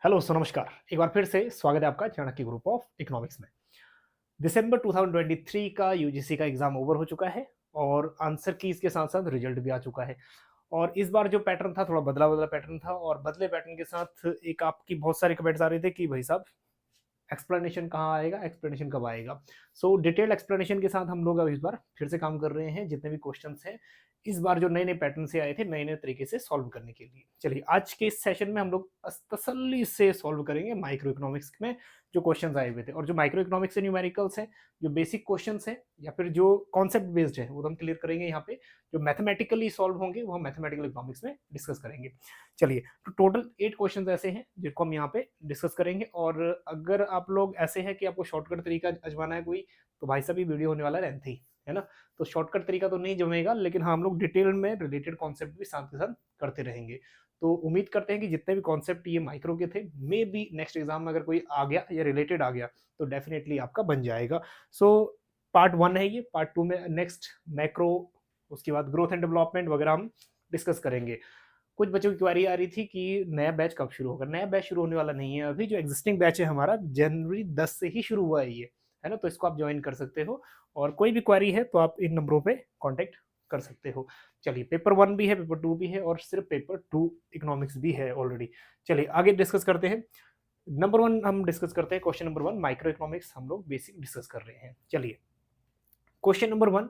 Hello नमस्कार। एक बार फिर से स्वागत है आपका चाणक्य ग्रुप ऑफ इकोनॉमिक्स में। दिसंबर 2023 का यूजीसी का एग्जाम ओवर हो चुका है और आंसर कीज के साथ साथ रिजल्ट भी आ चुका है। और इस बार जो पैटर्न था थोड़ा बदला बदला पैटर्न था और बदले पैटर्न के साथ एक आपकी बहुत सारे कमेंट्स आ रहे थे कि भाई साहब एक्सप्लेनेशन कहाँ आएगा, एक्सप्लेनेशन कब आएगा। सो डिटेल्ड एक्सप्लेनेशन के साथ हम लोग अब इस बार फिर से काम कर रहे हैं। जितने भी क्वेश्चंस हैं इस बार जो नए नए पैटर्न से आए थे नए नए तरीके से सॉल्व करने के लिए, चलिए आज के इस सेशन में हम लोग तसल्ली से सॉल्व करेंगे माइक्रो इकोनॉमिक्स में जो क्वेश्चंस आए हुए थे। और जो माइक्रो इकोनॉमिक्स से न्यूमेरिकल्स हैं, जो बेसिक क्वेश्चंस हैं या फिर जो कॉन्सेप्ट बेस्ड है वो तो हम क्लियर करेंगे यहाँ पे। जो मैथमेटिकली सॉल्व होंगे वो हम मैथमेटिकल इकोनॉमिक्स में डिस्कस करेंगे। चलिए, तो टोटल 8 क्वेश्चंस ऐसे हैं जिनको हम यहाँ पे डिस्कस करेंगे। और अगर आप लोग ऐसे हैं कि आपको शॉर्टकट तरीका आजमाना है कोई, तो भाई साहब ये वीडियो होने वाला लेंथी है ना। तो शॉर्टकट तरीका तो नहीं जमेगा, लेकिन हाँ हम लोग डिटेल में रिलेटेड कॉन्सेप्ट भी साथ के साथ करते रहेंगे। तो उम्मीद करते हैं कि जितने भी कॉन्सेप्ट ये माइक्रो के थे मे बी नेक्स्ट एग्जाम में अगर कोई आ गया या रिलेटेड आ गया तो डेफिनेटली आपका बन जाएगा। सो पार्ट 1 है ये। पार्ट 2 में नेक्स्ट मैक्रो, उसके बाद ग्रोथ एंड डेवलपमेंट वगैरह हम डिस्कस करेंगे। कुछ बच्चों की क्वेरी आ रही थी कि नया बैच कब शुरू होगा। नया बैच शुरू होने वाला नहीं है अभी। जो एग्जिस्टिंग बैच है हमारा जनवरी 10 से ही शुरू हुआ है ये, है ना। तो इसको आप ज्वाइन कर सकते हो और कोई भी क्वेरी है तो आप इन नंबरों पे कांटेक्ट कर सकते हो। चलिए, पेपर 1 भी है, पेपर 2 भी है और सिर्फ पेपर 2 इकोनॉमिक्स भी है ऑलरेडी। चलिए आगे डिस्कस करते हैं। नंबर 1 हम डिस्कस करते हैं। क्वेश्चन नंबर 1 माइक्रो इकोनॉमिक्स हम लोग बेसिक डिस्कस कर रहे हैं। चलिए, क्वेश्चन नंबर 1।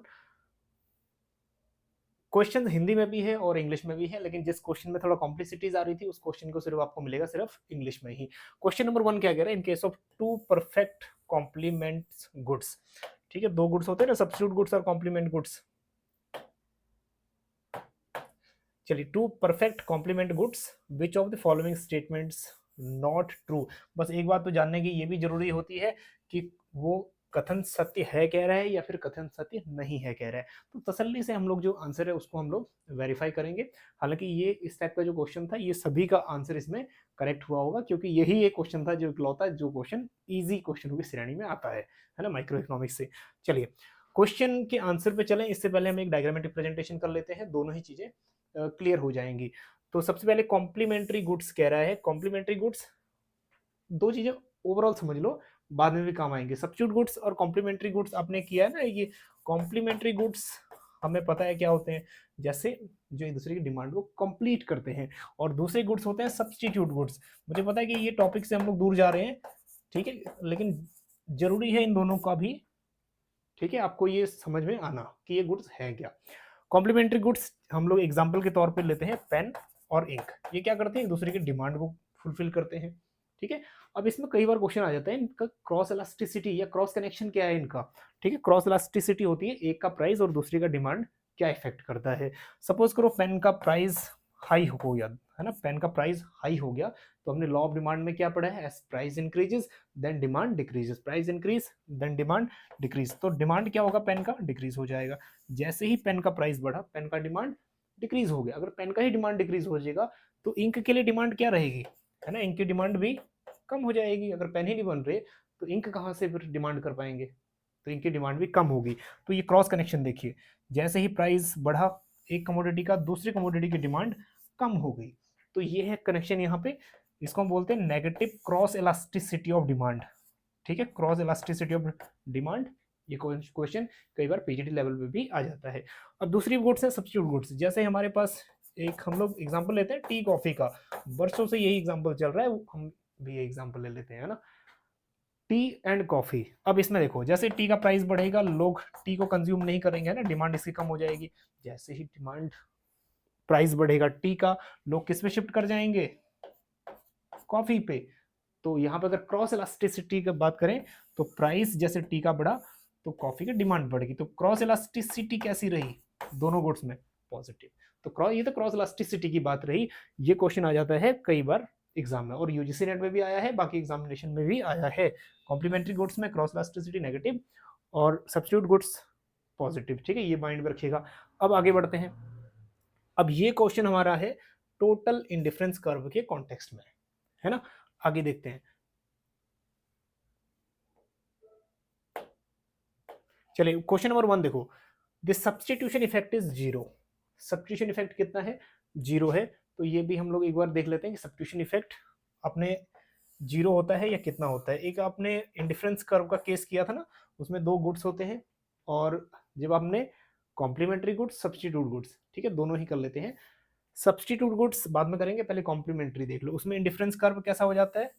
क्वेश्चन हिंदी में भी है और इंग्लिश में भी है, लेकिन जिस क्वेश्चन में थोड़ा कॉम्प्लेक्सिटीज आ रही थी उस क्वेश्चन को सिर्फ आपको मिलेगा सिर्फ इंग्लिश में ही। क्वेश्चन नंबर 1 क्या कह रहा है, in case of two perfect complement goods. ठीक है, दो गुड्स होते हैं ना, सब्स्टिट्यूट गुड्स और कॉम्प्लीमेंट गुड्स। चलिए, two perfect complement goods which of the following statements not true. बस एक बात तो जानने की ये भी जरूरी होती है कि वो कथन सत्य है कह रहा है या फिर कथन सत्य नहीं है कह रहा है। तो तसल्ली से हम लोग जो आंसर है उसको हम लोग वेरीफाई करेंगे। हालांकि ये इस टाइप का जो क्वेश्चन था ये सभी का आंसर इसमें करेक्ट हुआ होगा, क्योंकि यही एक क्वेश्चन था जो इकलौता जो क्वेश्चन इजी क्वेश्चनों की श्रेणी में आता है ना, माइक्रो इकोनॉमिक्स से। चलिए, क्वेश्चन के आंसर पे चलें इससे पहले हम एक डायग्रामेटिक प्रेजेंटेशन कर लेते हैं, दोनों ही चीजें क्लियर हो जाएंगी। तो सबसे पहले कॉम्प्लीमेंट्री गुड्स कह रहा है। कॉम्प्लीमेंट्री गुड्स, दो चीजें ओवरऑल समझ लो, बाद में भी काम आएंगे। सब्स्टिट्यूट गुड्स और कॉम्प्लीमेंट्री गुड्स आपने किया है ना। ये कॉम्प्लीमेंट्री गुड्स हमें पता है क्या होते हैं, जैसे जो एक दूसरे की डिमांड को कंप्लीट करते हैं। और दूसरे गुड्स होते हैं सब्स्टिट्यूट गुड्स। मुझे पता है कि ये टॉपिक से हम लोग दूर जा रहे हैं, ठीक है, लेकिन जरूरी है इन दोनों का भी, ठीक है, आपको ये समझ में आना कि ये गुड्स है क्या। कॉम्प्लीमेंट्री गुड्स हम लोग एग्जाम्पल के तौर पे लेते हैं पेन और इंक। ये क्या करते हैं, एक दूसरे की डिमांड को फुलफिल करते हैं, ठीक है। अब इसमें कई बार क्वेश्चन आ जाता है इनका क्रॉस इलास्टिसिटी या क्रॉस कनेक्शन क्या है इनका, ठीक है। क्रॉस इलास्टिसिटी होती है एक का प्राइस और दूसरे का डिमांड क्या इफेक्ट करता है। सपोज करो पेन का प्राइस हाई हो गया, है ना, पेन का प्राइस हाई हो गया, तो हमने लॉ ऑफ डिमांड में क्या पढ़ा है, as price increases then demand decreases, price increase then demand decrease. तो डिमांड क्या होगा, पेन का डिक्रीज हो जाएगा। जैसे ही पेन का प्राइस बढ़ा पेन का डिमांड डिक्रीज हो गया। अगर पेन का ही डिमांड डिक्रीज हो जाएगा तो इंक के लिए डिमांड क्या रहेगी, है ना, इंक की डिमांड भी कम हो जाएगी। अगर पेन ही नहीं बन रहे तो इंक कहाँ से फिर डिमांड कर पाएंगे, तो इंक की डिमांड भी कम होगी। तो ये क्रॉस कनेक्शन देखिए, जैसे ही प्राइस बढ़ा एक कमोडिटी का, दूसरी कमोडिटी की डिमांड कम हो गई। तो ये है कनेक्शन यहाँ पे, इसको हम बोलते हैं negative cross elasticity of demand, ठीक है, क्रॉस इलास्टिसिटी ऑफ डिमांड। ये क्वेश्चन कई बार पीजीटी लेवल पे भी आ जाता है। अब दूसरी गुड्स है सब्स्टिट्यूट गुड्स। जैसे हमारे पास एक हम लोग एग्जांपल लेते हैं टी कॉफी का, वर्षों से यही एग्जांपल चल रहा है, हम भी एग्जांपल ले लेते हैं ना, टी एंड कॉफी। अब इसमें देखो, जैसे टी का प्राइस बढ़ेगा लोग टी को कंज्यूम नहीं करेंगे, है ना, डिमांड इसकी कम हो जाएगी। जैसे ही डिमांड प्राइस बढ़ेगा टी का, लोग किस पे शिफ्ट कर जाएंगे, कॉफी पे। तो यहाँ पे अगर क्रॉस इलास्टिसिटी की बात करें तो प्राइस जैसे टी का बढ़ा तो कॉफी की डिमांड बढ़ेगी। तो क्रॉस इलास्टिसिटी कैसी रही दोनों गुड्स में, पॉजिटिव। तो ये तो क्रॉस इलास्टिसिटी की बात रही। ये क्वेश्चन आ जाता है कई बार एग्जाम में, और यूजीसी नेट में भी आया है, बाकी एग्जामिनेशन में भी आया है। कॉम्प्लीमेंट्री गुड्स में क्रॉस इलास्टिसिटी नेगेटिव और सब्स्टिट्यूट गुड्स पॉजिटिव, ठीक है, ये माइंड में रखिएगा। अब आगे बढ़ते हैं। अब ये क्वेश्चन हमारा है टोटल इंडिफरेंस कर्व के कॉन्टेक्स्ट में, है ना। आगे देखते हैं। चलिए, क्वेश्चन नंबर 1 देखो, the substitution effect is zero. Substitution effect कितना है, जीरो है। तो ये भी हम लोग एक बार देख लेते हैं कि सब्स्टिट्यूशन इफेक्ट अपने जीरो होता है या कितना होता है। एक आपने इंडिफरेंस कर्व का केस किया था ना, उसमें दो गुड्स होते हैं, और जब आपने कॉम्प्लीमेंट्री गुड्स, सब्स्टिट्यूट गुड्स, ठीक है, दोनों ही कर लेते हैं। सब्स्टिट्यूट गुड्स बाद में करेंगे, पहले कॉम्प्लीमेंट्री देख लो। उसमें इंडिफरेंस कर्व कैसा हो जाता है,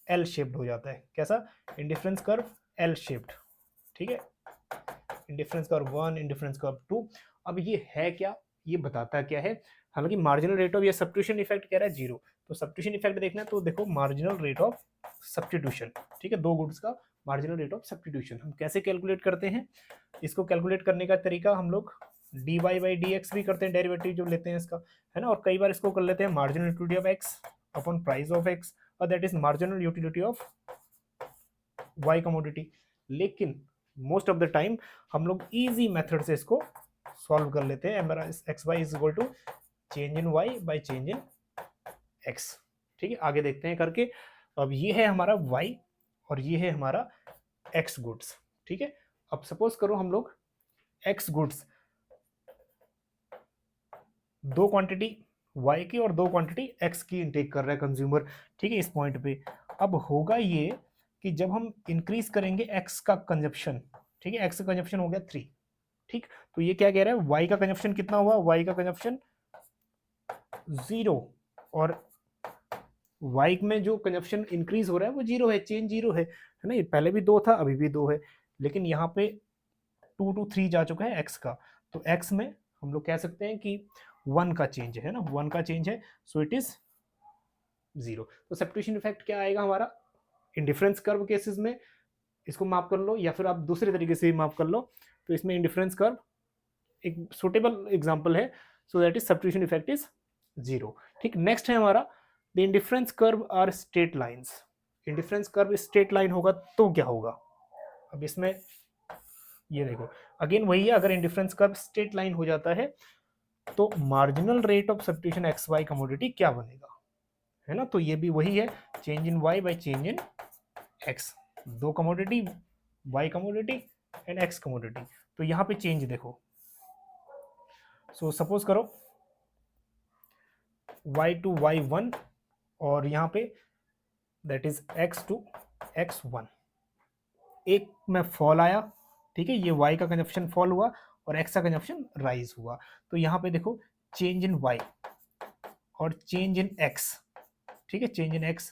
एल शेप्ड हो जाता है। कैसा, इंडिफरेंस कर्व एल शेप्ड, ठीक है, इंडिफरेंस कर्व 1, इंडिफरेंस कर्व 2। अब ये है क्या, ये बताता क्या है, हालांकि मार्जिनल रेट ऑफ, ये सब्स्टिट्यूशन इफेक्ट कह रहा है जीरो, तो सब्स्टिट्यूशन इफेक्ट देखना है तो देखो मार्जिनल रेट ऑफ सब्स्टिट्यूशन, ठीक है, दो गुड्स का मार्जिनल रेट ऑफ सब्स्टिट्यूशन हम कैसे कैलकुलेट करते हैं। इसको कैलकुलेट करने का तरीका हम लोग D Y by D X भी करते हैं, डेरिवेटिव जो लेते हैं इसका, है ना, और कई बार इसको कर लेते हैं marginal utility of x upon price of x, और that is marginal utility of y commodity. लेकिन मोस्ट ऑफ द टाइम हम लोग इजी मेथड से इसको सॉल्व कर लेते हैं। हमारा X Y is equal to change in Y by change in X, ठीक है, आगे देखते हैं करके। अब ये है हमारा वाई और ये है हमारा एक्स गुड्स, ठीक है। अब सपोज करो हम लोग एक्स गुड्स, दो क्वांटिटी वाई की और दो क्वांटिटी एक्स की इनटेक कर रहा है कंज्यूमर, ठीक है, इस पॉइंट पे। अब होगा ये कि जब हम इंक्रीज करेंगे एक्स का कंजप्शन, ठीक है, एक्स का कंजप्शन हो गया 3, ठीक, तो ये क्या कह रहा है, वाई का कंजप्शन कितना हुआ, वाई का कंजप्शन 0, और वाई में जो कंजप्शन इंक्रीज हो रहा है वो 0 है, चेंज 0 है ना, ये पहले भी 2 था अभी भी 2 है, लेकिन यहाँ पे 2 to 3 जा चुका है एक्स का, तो एक्स में हम लोग कह सकते हैं कि 1 का चेंज है ना, 1 का चेंज है, सो इट इज 0। तो सब्स्टिट्यूशन इफेक्ट क्या आएगा हमारा, इंडिफरेंस कर्व केसेस में इसको माप कर लो, या फिर आप दूसरे तरीके से भी माप कर लो, तो इसमें इंडिफरेंस कर्व एक सुटेबल एग्जांपल है, so that is substitution effect is 0, ठीक। नेक्स्ट है हमारा the indifference curve are straight lines. Indifference curve straight line होगा तो क्या होगा, अब इसमें ये देखो अगेन वही है, अगर इंडिफरेंस कर्व स्ट्रेट लाइन हो जाता है तो marginal rate of substitution x y commodity क्या बनेगा, है ना, तो ये भी वही है, change in Y by change in x, दो commodity, y commodity and x commodity, तो यहाँ पे चेंज देखो। सो सपोज करो y टू y1 और यहाँ पे that is x to x1, एक में फॉल आया, ठीक है, ये y का कंजप्शन फॉल हुआ और x का कंजप्शन राइज हुआ, तो यहाँ पे देखो चेंज इन y और चेंज इन x, ठीक है, चेंज इन x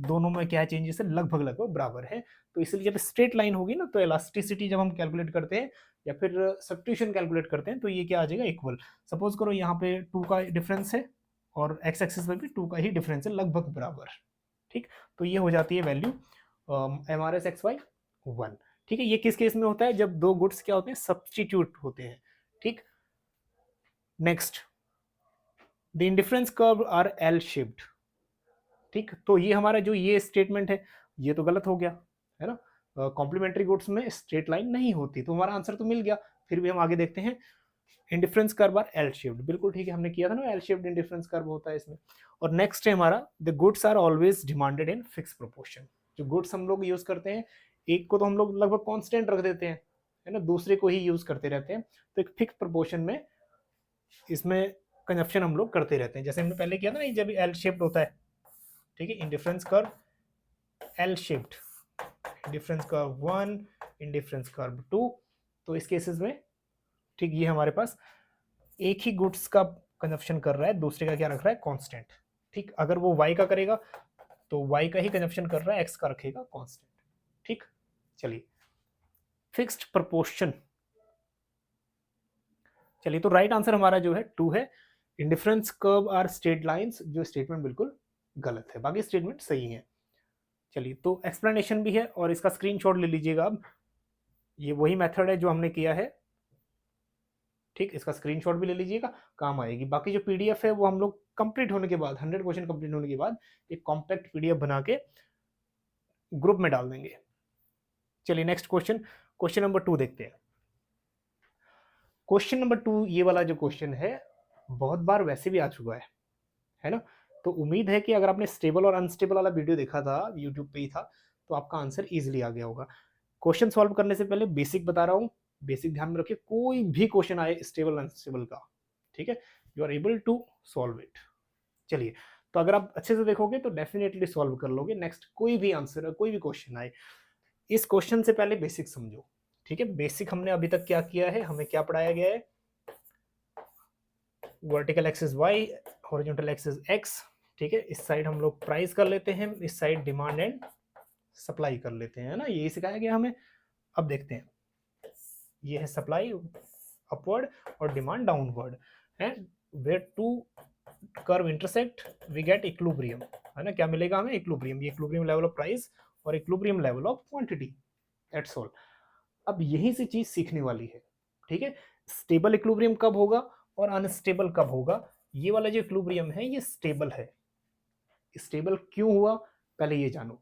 दोनों में क्या चेंजेस है, लगभग लगभग बराबर है, तो इसलिए जब स्ट्रेट लाइन होगी ना तो इलास्टिसिटी जब हम कैलकुलेट करते हैं या फिर सब्स्टिट्यूशन कैलकुलेट करते हैं तो ये क्या आ जाएगा, इक्वल। सपोज करो यहाँ पे 2 का डिफरेंस है और एक्स एक्सिस पर भी 2 का ही डिफरेंस है, लगभग बराबर, ठीक, तो ये हो जाती है value M R S X Y 1, ठीक है। ये किस केस में होता है, जब दो गुड्स क्या होते हैं, सब्स्टिट्यूट होते हैं, ठीक। Next, the indifference curve R L shaped, ठीक, तो ये हमारा जो ये स्टेटमेंट है ये तो गलत हो गया, है ना, कॉम्प्लीमेंट्री गुड्स में स्ट्रेट लाइन नहीं होती, तो हमारा आंसर तो मिल गया। फिर भी हम आगे देखते हैं, indifference curve R L shaped, बिल्कुल ठीक है, हमने किया था ना, एल शेप्ड इंडिफरेंस कर्व होता है इसमें। और नेक्स्ट है हमारा, the goods are always demanded in fix proportion. जो गुड्स हम लोग यूज करते हैं, एक को तो हम लोग लगभग कांस्टेंट रख देते हैं, है ना, दूसरे को ही यूज करते रहते हैं, तो एक फिक्स प्रोपोर्शन में इसमें कंजप्शन हम लोग करते रहते हैं, जैसे हमने पहले किया था ना, जब एल शेप्ड होता है, ठीक है, indifference curve L shaped, indifference curve 1, indifference curve 2, तो इस केसेस में, ठीक, ये हमारे पास एक ही गुड्स का कंजप्शन कर रहा है, दूसरे का क्या रख रहा है, कांस्टेंट, ठीक, अगर वो y का करेगा तो y का ही कंजप्शन कर रहा है, x का रखेगा कांस्टेंट, ठीक। चलिए, फिक्स्ड प्रोपोर्शन, चलिए, तो राइट आंसर हमारा जो है 2 है, indifference curve are straight lines, जो स्टेटमेंट बिल्कुल गलत है, बाकी स्टेटमेंट सही है। चलिए, तो एक्सप्लेनेशन भी है और इसका स्क्रीनशॉट ले लीजिएगा, अब ये वही मेथड है जो हमने किया है, ठीक, इसका स्क्रीनशॉट भी ले लीजिएगा, काम आएगी। बाकी जो पीडीएफ है वो हम लोग कंप्लीट होने के बाद, 100 क्वेश्चन कंप्लीट होने के बाद एक कॉम्पैक्ट पीडीएफ बना के ग्रुप में डाल देंगे। चलिए नेक्स्ट क्वेश्चन, क्वेश्चन नंबर 2 देखते हैं। क्वेश्चन नंबर 2, ये वाला जो क्वेश्चन है बहुत बार वैसे भी आ चुका है ना, तो उम्मीद है कि अगर आपने स्टेबल और अनस्टेबल वाला वीडियो देखा था, यूट्यूब पे ही था, तो आपका आंसर इजिली आ गया होगा। क्वेश्चन सॉल्व करने से पहले बेसिक बता रहा हूँ, बेसिक ध्यान में रखिए, कोई भी क्वेश्चन आए स्टेबल अनस्टेबल का, ठीक है, you are able to solve it. चलिए, तो अगर आप अच्छे से देखोगे तो डेफिनेटली सॉल्व कर लोगे नेक्स्ट कोई भी आंसर, कोई भी क्वेश्चन आए। इस क्वेश्चन से पहले बेसिक समझो, ठीक है। बेसिक हमने अभी तक क्या किया है, हमें क्या पढ़ाया गया है, vertical axis Y, horizontal axis X, ठीक है। इस साइड हम लोग प्राइस कर लेते हैं, इस साइड डिमांड एंड सप्लाई कर लेते हैं, है ना, यही सिखाया गया हमें। अब देखते हैं, ये है सप्लाई अपवर्ड और demand downward, and where two curve intersect we get equilibrium, है ना। क्या मिलेगा हमें, इक्विलिब्रियम, ये इक्विलिब्रियम लेवल ऑफ प्राइस और equilibrium level of quantity, that's all. अब यहीं से चीज सीखने वाली है, ठीक है। स्टेबल इक्विलिब्रियम कब होगा और अनस्टेबल कब होगा। ये वाला जो इक्विलिब्रियम है ये स्टेबल है। स्टेबल क्यों हुआ, पहले ये जानो।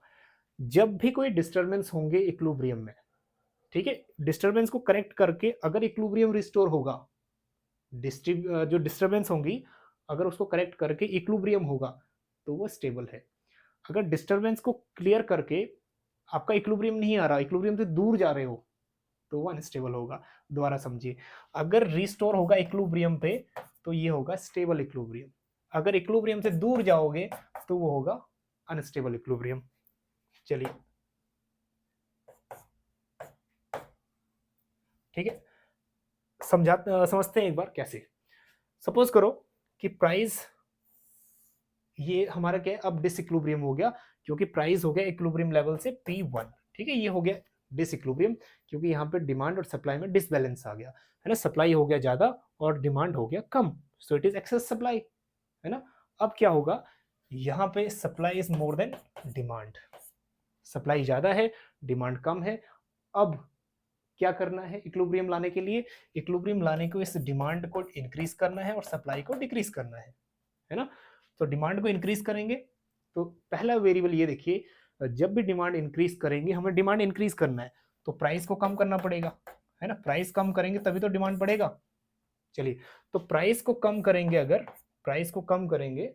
जब भी कोई डिस्टरबेंस होंगे इक्विलिब्रियम में, ठीक है, डिस्टरबेंस को करेक्ट करके अगर इक्विलिब्रियम रिस्टोर होगा, जो डिस्टरबेंस होंगी अगर उसको करेक्ट करके इक्विलिब्रियम होगा तो वो स्टेबल है। अगर डिस्टरबेंस को क्लियर करके आपका इक्विलिब्रियम नहीं आ रहा, इक्विलिब्रियम से दूर जा रहे हो, तो वो अनस्टेबल होगा। दोबारा समझिए, अगर रिस्टोर होगा इक्विलिब्रियम पे तो ये होगा स्टेबल इक्विलिब्रियम, अगर इक्विलिब्रियम से दूर जाओगे तो वो होगा अनस्टेबल इक्विलिब्रियम। चलिए, ठीक है, समझते हैं एक बार कैसे। सपोज करो कि प्राइस ये हमारा क्या है, अब डिसइक्विलिब्रियम हो गया, क्योंकि प्राइस हो गया इक्विलिब्रियम लेवल से P1, ठीक है, ये हो गया डिसइक्विलिब्रियम, क्योंकि यहाँ पे डिमांड और सप्लाई में डिसबैलेंस आ गया, है ना। सप्लाई हो गया ज्यादा और डिमांड हो गया कम, so it is excess supply, है ना। अब क्या होगा, यहाँ पे supply is more than demand, supply ज्यादा है डिमांड कम है। अब क्या करना है, इक्विलिब्रियम लाने के लिए, इक्विलिब्रियम लाने को इस डिमांड को इंक्रीज करना है और सप्लाई को डिक्रीज करना है ना। तो डिमांड को इंक्रीज करेंगे तो पहला वेरिएबल ये देखिए, जब भी डिमांड इंक्रीज करेंगे, हमें डिमांड इंक्रीज करना है तो प्राइस को कम करना पड़ेगा, है ना। प्राइस कम करेंगे तभी तो डिमांड बढ़ेगा। चलिए, तो प्राइस को कम करेंगे, अगर प्राइस को कम करेंगे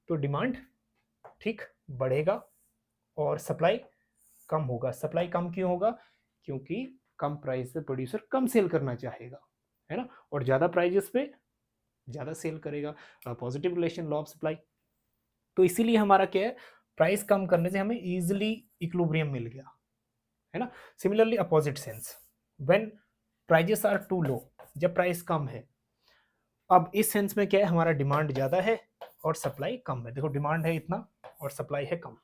तो डिमांड ठीक बढ़ेगा और सप्लाई कम होगा। सप्लाई कम क्यों होगा, क्योंकि कम प्राइस पे प्रोड्यूसर कम सेल करना चाहेगा, है ना, और ज्यादा प्राइजेस पे ज्यादा सेल करेगा, positive relation, law of supply. तो इसीलिए हमारा क्या है, प्राइस कम करने से हमें इजिली इक्विलिब्रियम मिल गया, है ना। Similarly opposite sense, when prices are too low, जब प्राइस कम है, अब इस सेंस में क्या है, हमारा डिमांड ज्यादा है और सप्लाई कम है। देखो, डिमांड है इतना और सप्लाई है कम,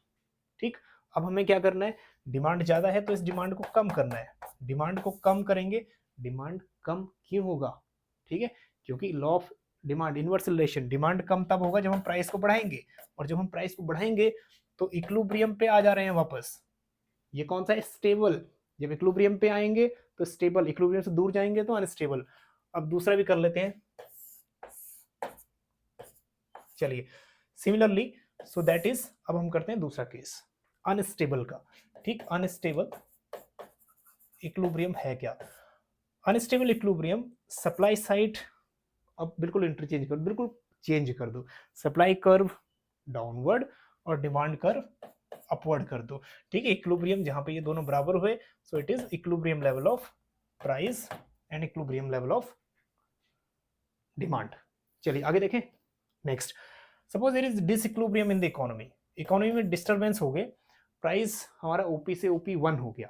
ठीक। अब हमें क्या करना है, डिमांड ज्यादा है तो इस डिमांड को कम करना है, डिमांड को कम करेंगे, डिमांड कम क्यों होगा, ठीक है, क्योंकि law of demand inverse relation, demand कम तब होगा जब हम प्राइस को बढ़ाएंगे, और जब हम प्राइस को बढ़ाएंगे तो इक्विलिब्रियम पे आ जा रहे हैं वापस। ये कौन सा है, स्टेबल। जब इक्विलिब्रियम पे आएंगे तो स्टेबल, इक्विलिब्रियम से दूर जाएंगे तो अनस्टेबल। अब दूसरा भी कर लेते हैं, चलिए, सिमिलरली, सो दैट इज, अब हम करते हैं दूसरा केस अनस्टेबल का, ठीक। अनस्टेबल इक्विलिब्रियम है क्या, अनस्टेबल इक्विलिब्रियम, सप्लाई साइड, अब बिल्कुल इंटरचेंज कर, बिल्कुल चेंज कर दो, सप्लाई कर्व डाउनवर्ड और डिमांड कर्व अपवर्ड कर दो, ठीक है। इक्विलिब्रियम जहां पे ये दोनों बराबर हुए, so it is equilibrium level of price and equilibrium level of demand. चलिए आगे देखें। Next, suppose there is disequilibrium in the economy, economy में डिस्टरबेंस हो गए, प्राइस हमारा ओपी से ओपी 1 हो गया,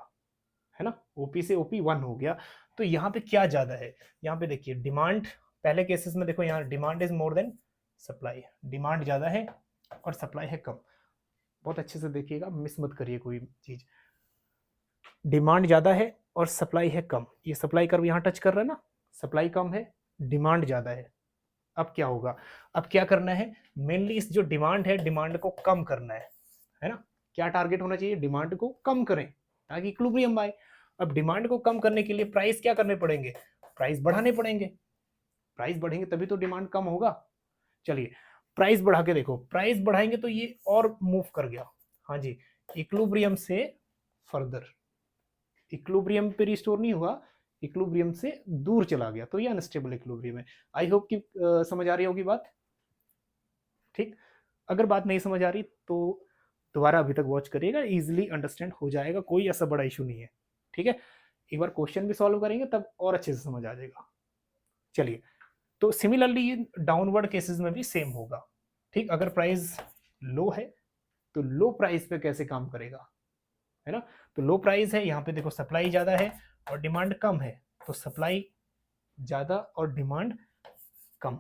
है ना, ओपी से ओपी 1 हो गया। तो यहाँ पे क्या ज्यादा है, यहाँ पे देखिए डिमांड, पहले केसेस में देखो यहाँ demand is more then supply, demand ज्यादा है और सप्लाई है कम। बहुत अच्छे से देखिएगा, मिस मत करिए कोई चीज, डिमांड ज्यादा है और सप्लाई है कम, ये सप्लाई कर्व यहाँ टच कर रहा है ना, सप्लाई कम है, डिमांड ज्यादा है। अब क्या होगा, अब क्या करना है, मेनली इस जो डिमांड है, डिमांड को कम करना है ना। क्या टारगेट होना चाहिए, डिमांड को कम करें ताकि इक्विलिब्रियम आए। अब डिमांड को कम करने के लिए प्राइस क्या करने पड़ेंगे, प्राइस बढ़ाने पड़ेंगे, प्राइस बढ़ेंगे तभी तो डिमांड कम होगा। चलिए, प्राइस बढ़ा के देखो, प्राइस बढ़ाएंगे तो ये और मूव कर गया, हाँ जी, इक्विलिब्रियम से फर्दर, इक्विलिब्रियम पे रिस्टोर नहीं हुआ, इक्विलिब्रियम से दूर चला गया, तो ये अनस्टेबल इक्विलिब्रियम है। आई होप कि समझ आ रही होगी बात, ठीक। अगर बात नहीं समझ आ रही तो दोबारा अभी तक वॉच करिएगा, इजीली अंडरस्टैंड हो जाएगा, कोई ऐसा बड़ा इशू नहीं है, ठीक है। एक बार क्वेश्चन भी सॉल्व करेंगे तब और अच्छे से समझ आ जाएगा। चलिए, तो सिमिलरली डाउनवर्ड केसेस में भी सेम होगा, ठीक। अगर प्राइस लो है तो लो प्राइस पे कैसे काम करेगा, है ना। तो लो प्राइस है, यहाँ पे देखो सप्लाई ज़्यादा है और डिमांड कम है, तो सप्लाई ज़्यादा और डिमांड कम।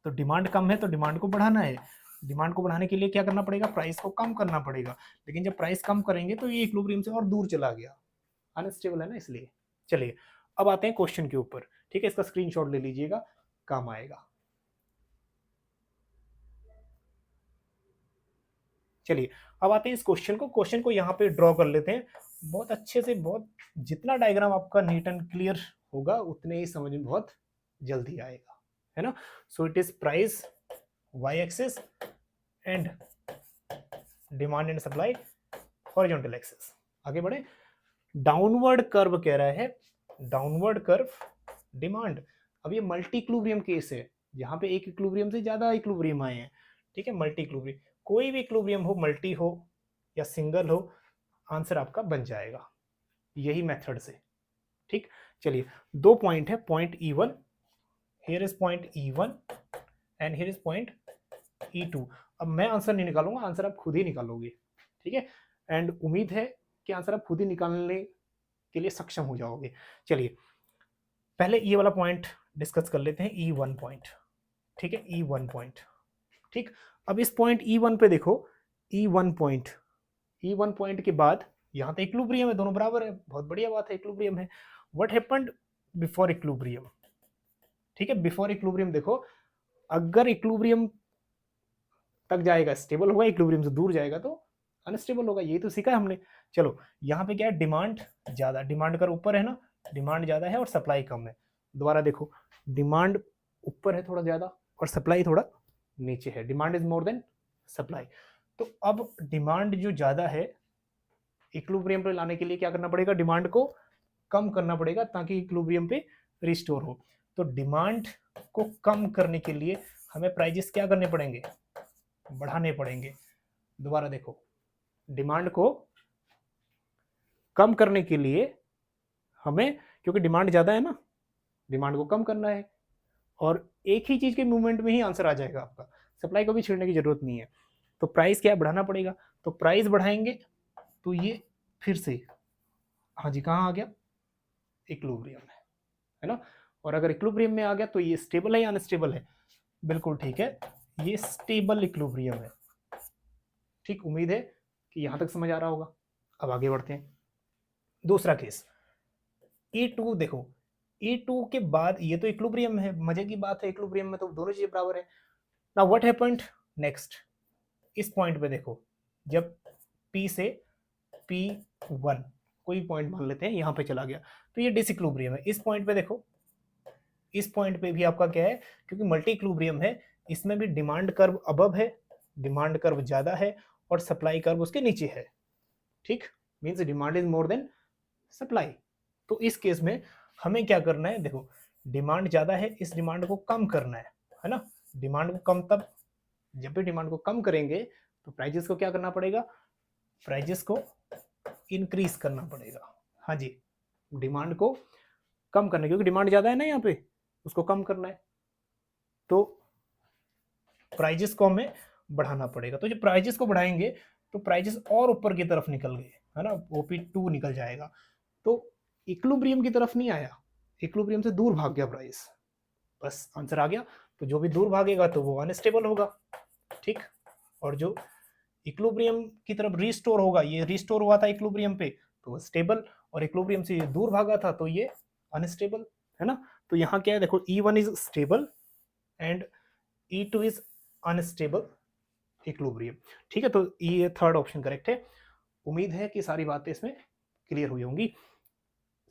तो डिमांड कम है तो डिमांड को बढ़ाना है, डिमांड को बढ़ाने के लिए क्या करना पड़ेगा, प्राइस को कम करना पड़ेगा। लेकिन जब प्राइस कम करेंगे तो ये इक्विलिब्रियम से और दूर चला गया, अनस्टेबल है ना इसलिए। चलिए अब आते हैं क्वेश्चन के ऊपर, ठीक है, इसका स्क्रीनशॉट ले लीजिएगा, काम आएगा। चलिए अब आते हैं इस क्वेश्चन को यहाँ पे ड्रॉ कर लेते हैं बहुत अच्छे से। बहुत जितना डायग्राम आपका नीट एंड क्लियर होगा उतने ही समझ में बहुत जल्दी आएगा, है ना। So it is price Y axis and demand and supply horizontal axis. आगे बढ़े, डाउनवर्ड कर्व कह रहा है, डाउनवर्ड कर्व डिमांड। अब ये मल्टी इक्विलिब्रियम केस है, यहाँ पे एक इक्विलिब्रियम से ज्यादा इक्विलिब्रियम आए हैं, ठीक है, मल्टी इक्विलिब्रियम। कोई भी इक्विलिब्रियम हो, मल्टी हो या सिंगल हो, आंसर आपका बन जाएगा यही मेथड से, ठीक। चलिए दो पॉइंट है, point E1, here is point E1 and here is point E2। अब मैं आंसर नहीं निकालूंगा, आंसर आप खुद ही निकालोगे, ठीक है। एंड उम्मीद है कि आंसर आप खुद ही निकालने के लिए सक्षम हो जाओगे। चलिए पहले ये वाला पॉइंट डिस्कस कर लेते हैं, E1 पॉइंट, ठीक है, E1 पॉइंट, ठीक। अब इस पॉइंट E1 पे देखो, E1 पॉइंट, E1 पॉइंट के बाद यहाँ तो इक्विलिब्रियम है, दोनों बराबर है, बहुत बढ़िया बात है, इक्विलिब्रियम है। व्हाट हैपेंड बिफोर इक्विलिब्रियम, ठीक है, बिफोर इक्विलिब्रियम देखो, अगर इक्विलिब्रियम तक जाएगा स्टेबल होगा, इक्विलिब्रियम से दूर जाएगा तो अनस्टेबल होगा, यही तो सीखा है हमने। चलो यहाँ पे क्या है, डिमांड ज्यादा, डिमांड कर ऊपर है ना, डिमांड ज्यादा है और सप्लाई कम है। दोबारा देखो, डिमांड ऊपर है थोड़ा ज्यादा और सप्लाई थोड़ा नीचे है, demand is more then supply. तो अब डिमांड जो ज्यादा है, इक्विलिब्रियम पे लाने के लिए क्या करना पड़ेगा, डिमांड को कम करना पड़ेगा ताकि इक्विलिब्रियम पे रिस्टोर हो। तो डिमांड को कम करने के लिए हमें प्राइजेस क्या करने पड़ेंगे, बढ़ाने पड़ेंगे। दोबारा देखो, डिमांड को कम करने के लिए हमें, क्योंकि डिमांड ज्यादा है ना, डिमांड को कम करना है, और एक ही चीज के मूवमेंट में ही आंसर आ जाएगा आपका, सप्लाई को भी छेड़ने की जरूरत नहीं है। तो प्राइस क्या बढ़ाना पड़ेगा, तो प्राइस बढ़ाएंगे तो ये फिर से, हाँ जी कहाँ आ गया, इक्विलिब्रियम है ना। और अगर इक्विलिब्रियम में आ गया तो ये स्टेबल है या अनस्टेबल है, बिल्कुल ठीक है, ये स्टेबल इक्विलिब्रियम है, ठीक। उम्मीद है कि यहां तक समझ आ रहा होगा। अब आगे बढ़ते हैं, दूसरा केस E2 देखो, E2 के बाद ये तो इक्विलिब्रियम है, मजे की बात है, इक्विलिब्रियम में तो दोनों चीजें बराबर है। नाउ व्हाट हैपेंड नेक्स्ट, इस पॉइंट पे देखो, जब P से P1 कोई पॉइंट मान लेते हैं, यहां पे चला गया तो ये डिसइक्विलिब्रियम है। इस पॉइंट पे देखो, इस पॉइंट पे भी आपका क्या है, क्योंकि मल्टी इक्विलिब्रियम है, इसमें भी डिमांड कर्व अबव है, डिमांड कर्व ज्यादा है और सप्लाई कर्व उसके नीचे है, ठीक, means demand is more then supply. तो इस केस में हमें क्या करना है, देखो डिमांड ज्यादा है, इस डिमांड को कम करना है ना। डिमांड को कम, तब जब भी डिमांड को कम करेंगे तो प्राइजेस को क्या करना पड़ेगा, प्राइजेस को इंक्रीज करना पड़ेगा, हाँ जी, डिमांड को कम करना, क्योंकि डिमांड ज्यादा है ना यहाँ पे, उसको कम करना है, तो प्राइजेस को हमें बढ़ाना पड़ेगा। तो जब प्राइजेस को बढ़ाएंगे तो प्राइजेस और ऊपर की तरफ निकल गए, है ना, OP2 निकल जाएगा, तो इक्विलिब्रियम की तरफ नहीं आया, इक्विलिब्रियम से दूर भाग गया प्राइस, बस आंसर आ गया। तो जो भी दूर भागेगा तो वो अनस्टेबल होगा, ठीक, और जो इक्विलिब्रियम की तरफ रिस्टोर होगा, ये रिस्टोर हुआ था इक्विलिब्रियम पे तो स्टेबल, और इक्विलिब्रियम से ये दूर भागा था तो ये अनस्टेबल, है ना। तो यहाँ क्या है देखो, E1 is stable and E2 is unstable equilibrium, ठीक है। तो ये थर्ड ऑप्शन करेक्ट है। उम्मीद है कि सारी बातें इसमें क्लियर हुई होंगी,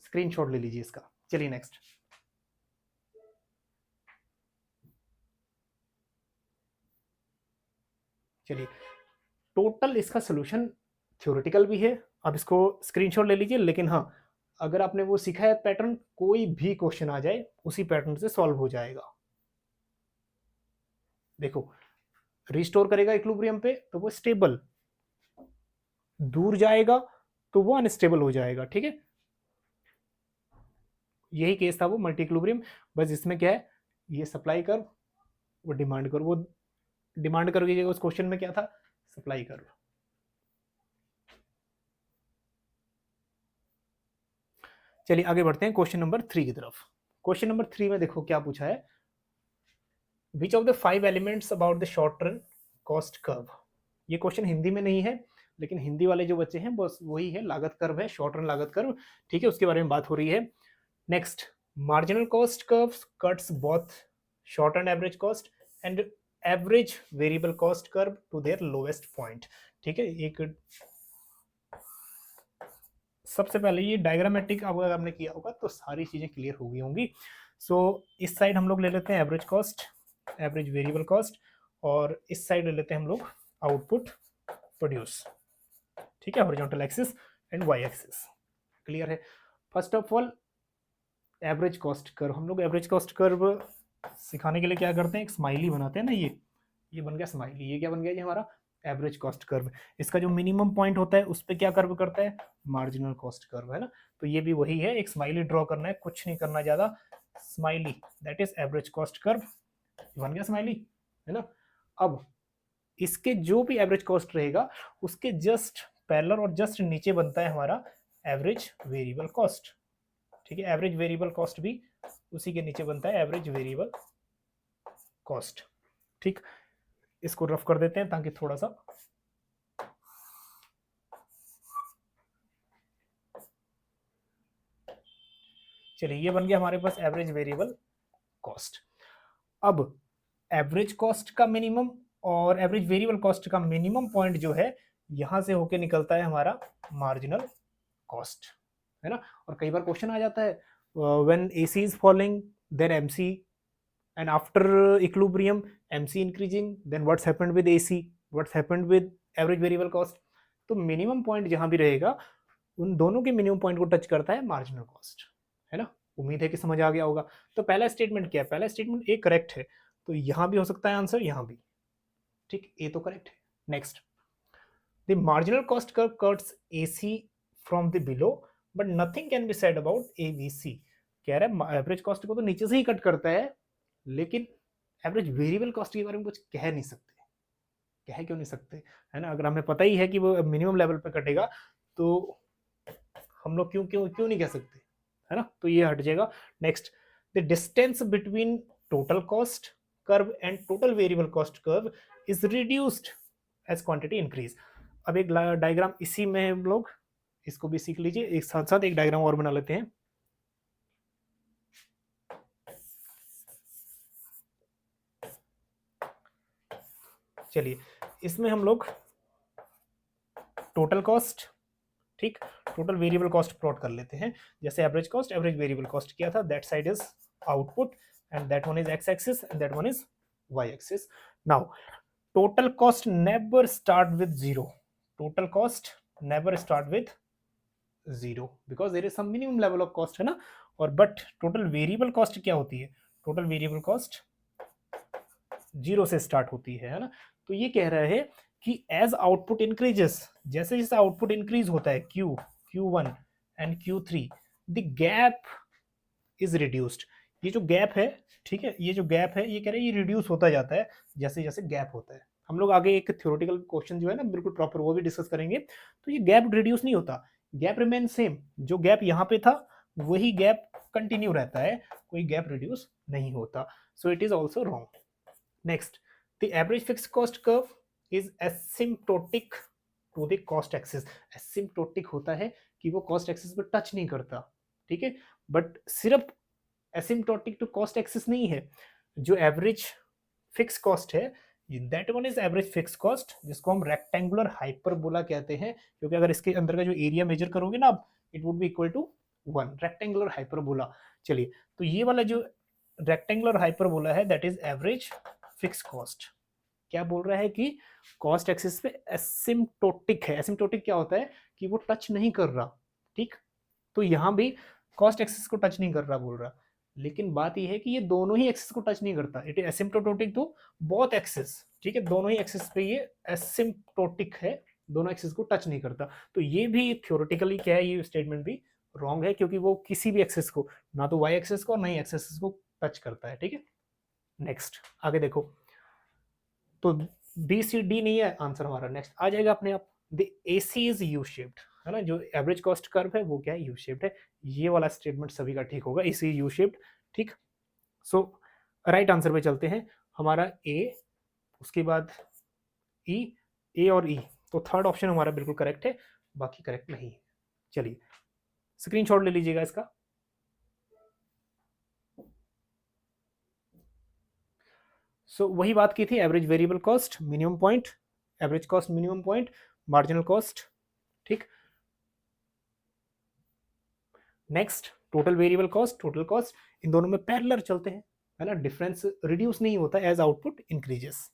स्क्रीनशॉट ले लीजिए इसका। चलिए नेक्स्ट, चलिए टोटल इसका सोल्यूशन थ्योरेटिकल भी है, अब इसको स्क्रीनशॉट ले लीजिए। लेकिन हाँ, अगर आपने वो सीखा है पैटर्न, कोई भी क्वेश्चन आ जाए उसी पैटर्न से सॉल्व हो जाएगा। देखो रिस्टोर करेगा इक्विलिब्रियम पे तो वो स्टेबल, दूर जाएगा तो वो अनस्टेबल हो जाएगा, ठीक है। यही केस था वो मल्टी इक्विलिब्रियम, बस इसमें क्या है, ये सप्लाई कर्व, वो डिमांड कर्व, वो डिमांड कर्व की जगह उस क्वेश्चन में क्या था, सप्लाई कर्व। चलिए आगे बढ़ते हैं क्वेश्चन नंबर 3 की तरफ। क्वेश्चन नंबर 3 में देखो क्या पूछा है, विच of the 5 elements about the short run cost curve. ये क्वेश्चन हिंदी में नहीं है, लेकिन हिंदी वाले जो बच्चे हैं बस वही है, लागत कर्व है, शॉर्ट रन लागत कर्व, ठीक है, उसके बारे में बात हो रही है। Next, marginal cost curve cuts both short and average cost and average variable cost curve to their lowest point. ठीक है, एक सबसे पहले ये डायग्रामेटिक अगर आपने किया होगा तो सारी चीजें क्लियर हो गई होंगी। सो इस साइड हम लोग ले लेते हैं average cost, average variable cost, और इस साइड ले लेते हैं हम लोग आउटपुट प्रोड्यूस। ठीक है, horizontal axis and y axis, clear है। First of all average cost curve, हम लोग एवरेज कॉस्ट कर्व सिखाने के लिए क्या करते हैं, एक स्माइली बनाते हैं ना, ये बन गया स्माइली। ये क्या बन गया, ये हमारा एवरेज कॉस्ट कर्व। इसका जो मिनिमम पॉइंट होता है उस पर क्या कर्व करता है, मार्जिनल कॉस्ट कर्व, है ना। तो ये भी वही है, एक स्माइली ड्रॉ करना है, कुछ नहीं करना ज्यादा, smiley that is average cost curve, बन गया स्माइली, है ना। अब इसके जो भी एवरेज कॉस्ट रहेगा उसके जस्ट पैरेलल और जस्ट नीचे बनता है हमारा एवरेज वेरिएबल कॉस्ट। ठीक है, एवरेज वेरिएबल कॉस्ट भी उसी के नीचे बनता है, एवरेज वेरिएबल कॉस्ट। ठीक, इसको रफ कर देते हैं ताकि थोड़ा सा, चलिए ये बन गया हमारे पास एवरेज वेरिएबल कॉस्ट। अब एवरेज कॉस्ट का मिनिमम और एवरेज वेरिएबल कॉस्ट का मिनिमम पॉइंट जो है यहां से होके निकलता है हमारा मार्जिनल कॉस्ट, है ना। और कई बार क्वेश्चन आ जाता है when AC is following then MC and after equilibrium mc increasing then what's happened with ac, what's happened with average variable cost। तो मिनिमम पॉइंट जहां भी रहेगा उन दोनों के मिनिमम पॉइंट को टच करता है मार्जिनल कॉस्ट, है ना। उम्मीद है कि समझ आ गया होगा। तो पहला स्टेटमेंट क्या है, पहला स्टेटमेंट ए करेक्ट है, तो यहां भी हो सकता है आंसर, यहां भी, ठीक, ए तो करेक्ट है। Next, the marginal cost curve cuts AC from the below but nothing can be said about ABC. कह रहा है एवरेज कॉस्ट को तो नीचे से ही कट करता है, लेकिन एवरेज वेरिएबल कॉस्ट के बारे में कुछ कह नहीं सकते। कह क्यों नहीं सकते, है ना। अगर हमें पता ही है कि वो मिनिमम लेवल पे कटेगा तो हम लोग क्यों क्यों क्यों नहीं कह सकते, है ना। तो ये हट जाएगा। Next, the distance between total cost curve and total variable cost curve is reduced as quantity increase. अब एक डायग्राम इसी में हम लोग इसको भी सीख लीजिए, एक साथ साथ एक डायग्राम और बना लेते हैं। चलिए इसमें हम लोग टोटल कॉस्ट, ठीक, टोटल वेरिएबल कॉस्ट प्लॉट कर लेते हैं। जैसे average cost average variable cost किया था, that side is output and that one is X axis and that one is Y axis. Now total cost never start with zero, total cost never start with zero because there is some minimum level of cost, है ना। और but total variable cost क्या होती है, total variable cost zero से start होती है ना। तो ये कह रहा है कि एज आउटपुट इंक्रीजेस, जैसे जैसे आउटपुट इंक्रीज होता है Q1 and Q3, the gap is reduced. ये जो गैप है, ठीक है, ये जो गैप है ये कह रहे हैं ये रिड्यूस होता जाता है जैसे जैसे गैप होता है। हम लोग आगे एक थ्योरेटिकल क्वेश्चन जो है ना बिल्कुल प्रॉपर वो भी डिस्कस करेंगे। तो ये गैप रिड्यूस नहीं होता, गैप रिमेन सेम, जो गैप यहाँ पे था वही गैप कंटिन्यू रहता है, कोई गैप रिड्यूस नहीं होता। सो it is also wrong. Next, the average fixed cost curve is asymptotic to the cost axis। asymptotic होता है कि वो cost axis पर टच नहीं करता, ठीक है, बट सिर्फ asymptotic to cost axis नहीं है। जो एवरेज फिक्स कॉस्ट है that one is average fix cost, जिसको हम रेक्टेंगुलर हाइपरबोला कहते हैं, क्योंकि अगर इसके अंदर का जो एरिया मेजर करोगे ना आप, it would be equal to 1 rectangular hyperbola. चलिए तो ये वाला जो रेक्टेंगुलर हाइपरबोला है that is average fix cost. क्या बोल रहा है कि कॉस्ट एक्सिस पे एसिम्प्टोटिक है। एसिम्प्टोटिक क्या होता है कि वो टच नहीं कर रहा, ठीक। तो यहां भी कॉस्ट एक्सिस को टच नहीं कर रहा बोल रहा, लेकिन बात यह है कि ये दोनों ही एक्सिस को टच नहीं करता। It is asymptotic to both axis, ठीक है, दोनों ही एक्सिस पे ये एसिम्प्टोटिक है, दोनों एक्सिस को टच नहीं करता। तो ये भी थ्योरेटिकली क्या है, ये स्टेटमेंट भी रॉन्ग है, क्योंकि वो किसी भी एक्सिस को, ना तो वाई एक्सिस को ना ही एक्स एक्सिस को टच करता है, ठीक है। नेक्स्ट आगे देखो, तो बी सी डी नहीं है आंसर हमारा। नेक्स्ट आ जाएगा अपने आप, the AC is U shaped, है ना, जो एवरेज कॉस्ट कर्व है वो क्या है, यू शेप्ड है। ये वाला स्टेटमेंट सभी का ठीक होगा, एसी यू शेप्ड, ठीक। सो राइट आंसर पे चलते हैं, हमारा ए, उसके बाद ई, ए और ई, तो थर्ड ऑप्शन हमारा बिल्कुल करेक्ट है, बाकी करेक्ट नहीं है। चलिए स्क्रीनशॉट ले लीजिएगा इसका। सो वही बात की थी, average variable cost minimum point, average cost minimum point, marginal cost, ठीक। Next total variable cost, total cost, इन दोनों में पैरेलल चलते हैं, है ना, डिफरेंस रिड्यूस नहीं होता एज आउटपुट इंक्रीजेस।